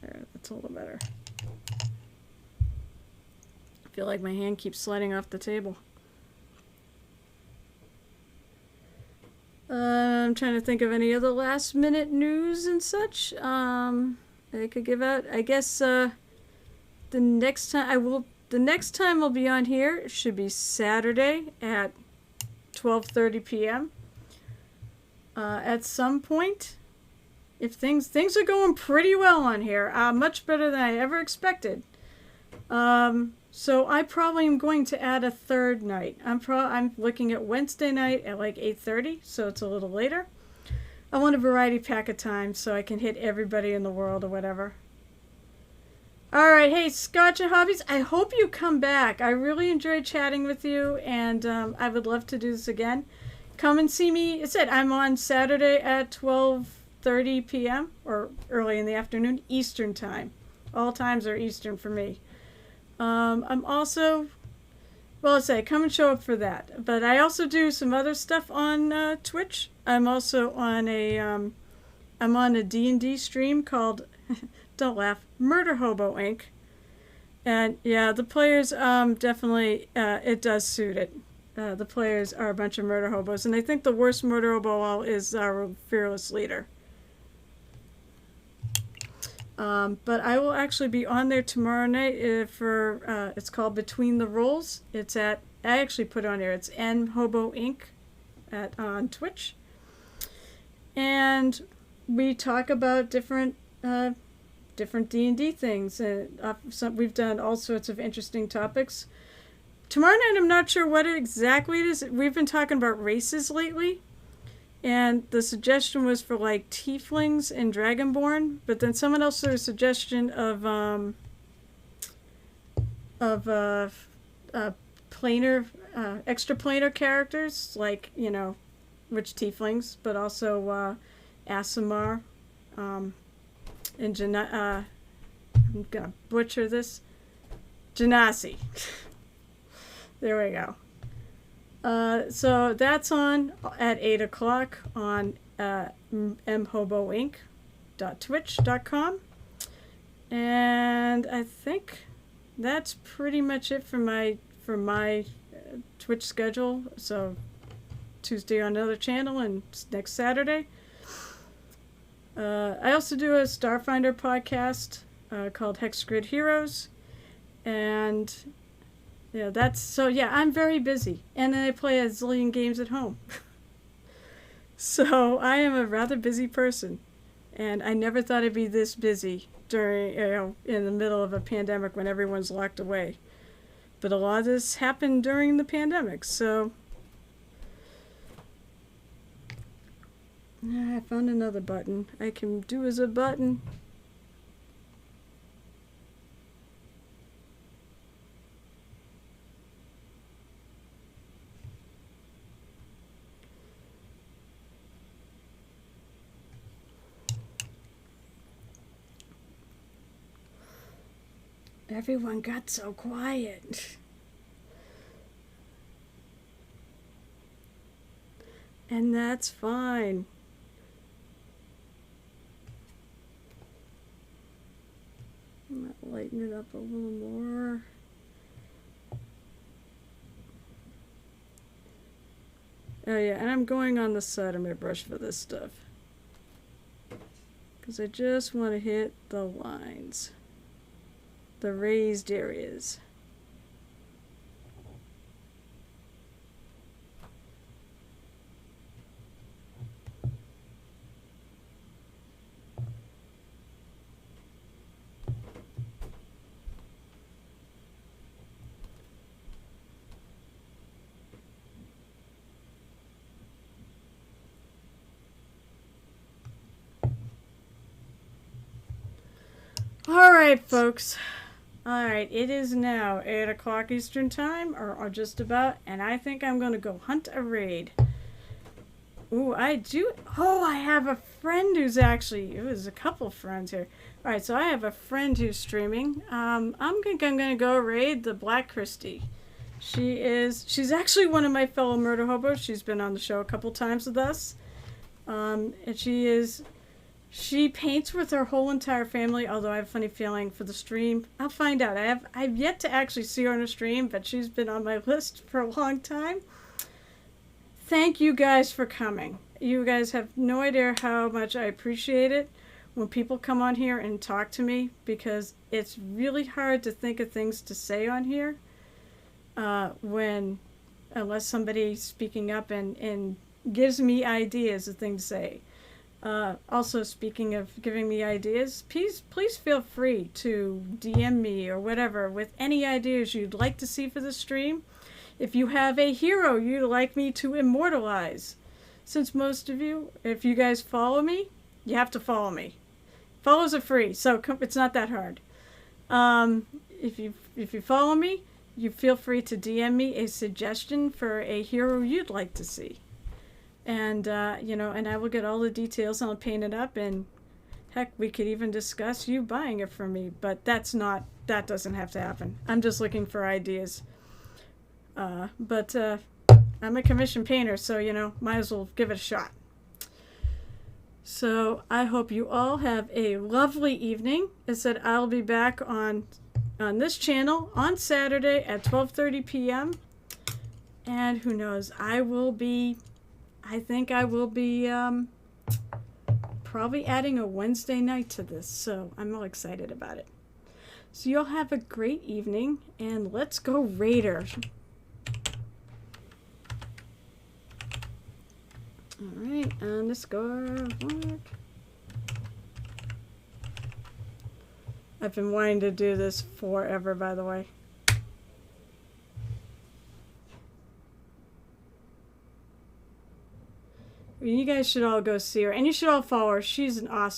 There, that's a little better. I feel like my hand keeps sliding off the table. I'm trying to think of any other last minute news and such I could give out. I guess the next time I'll be on here should be Saturday at 12:30 p.m. At some point, if things are going pretty well on here, much better than I ever expected. So I probably am going to add a third night. I'm looking at Wednesday night at like 8:30, so it's a little later. I want a variety pack of time so I can hit everybody in the world or whatever. All right, hey, Scotch and Hobbies, I hope you come back. I really enjoyed chatting with you, and I would love to do this again. Come and see me. It said I'm on Saturday at 12:30 p.m. or early in the afternoon, Eastern time. All times are Eastern for me. I'm also, well, let's say, come and show up for that. But I also do some other stuff on Twitch. I'm also on I'm on a D&D stream called, don't laugh, Murder Hobo Inc. And yeah, the players definitely, it does suit it. The players are a bunch of murder hobos, and I think the worst murder hobo of all is our fearless leader. But I will actually be on there tomorrow night for, it's called Between the Rolls. I actually put it on here, it's N Hobo Inc. On Twitch. And we talk about different D&D things. We've done all sorts of interesting topics. Tomorrow night, I'm not sure what exactly it is. We've been talking about races lately. And the suggestion was for like tieflings and dragonborn, but then someone else did a suggestion of planar, extra planar characters, like, which tieflings, but also Aasimar, and I'm gonna butcher this, Genasi. There we go. So that's on at 8 o'clock on mhoboinc.twitch.com. And I think that's pretty much it for my Twitch schedule. So Tuesday on another channel and next Saturday. I also do a Starfinder podcast called Hex Grid Heroes. And yeah, I'm very busy. And then I play a zillion games at home. So I am a rather busy person. And I never thought I'd be this busy during, in the middle of a pandemic when everyone's locked away. But a lot of this happened during the pandemic, so. I found another button I can do as a button. Everyone got so quiet. And that's fine. I might lighten it up a little more. Oh yeah, and I'm going on the side of my brush for this stuff. Because I just want to hit the lines. The raised areas. Alright, folks. Alright, it is now 8 o'clock Eastern Time, or just about, and I think I'm going to go hunt a raid. Ooh, I do. Oh, I have a friend who's actually. It was a couple friends here. Alright, so I have a friend who's streaming. I'm going to go raid the Black Christie. She's actually one of my fellow murder hobos. She's been on the show a couple times with us. And she paints with her whole entire family, although I have a funny feeling for the stream. I'll find out. I've yet to actually see her on a stream, but she's been on my list for a long time. Thank you guys for coming. You guys have no idea how much I appreciate it when people come on here and talk to me, because it's really hard to think of things to say on here unless somebody's speaking up and gives me ideas of things to say. Also, speaking of giving me ideas, please feel free to DM me or whatever with any ideas you'd like to see for the stream. If you have a hero you'd like me to immortalize, since most of you, if you guys follow me, you have to follow me. Follows are free, so it's not that hard. If you follow me, you feel free to DM me a suggestion for a hero you'd like to see. And, and I will get all the details, and I'll paint it up, and heck, we could even discuss you buying it from me, but that doesn't have to happen. I'm just looking for ideas. But I'm a commissioned painter, so, might as well give it a shot. So I hope you all have a lovely evening. As I said, I'll be back on this channel on Saturday at 12:30 p.m. And who knows, I think I will be probably adding a Wednesday night to this, so I'm all excited about it. So you'll have a great evening, and let's go Raider. Alright, and the score. I've been wanting to do this forever, by the way. You guys should all go see her, and you should all follow her. She's an awesome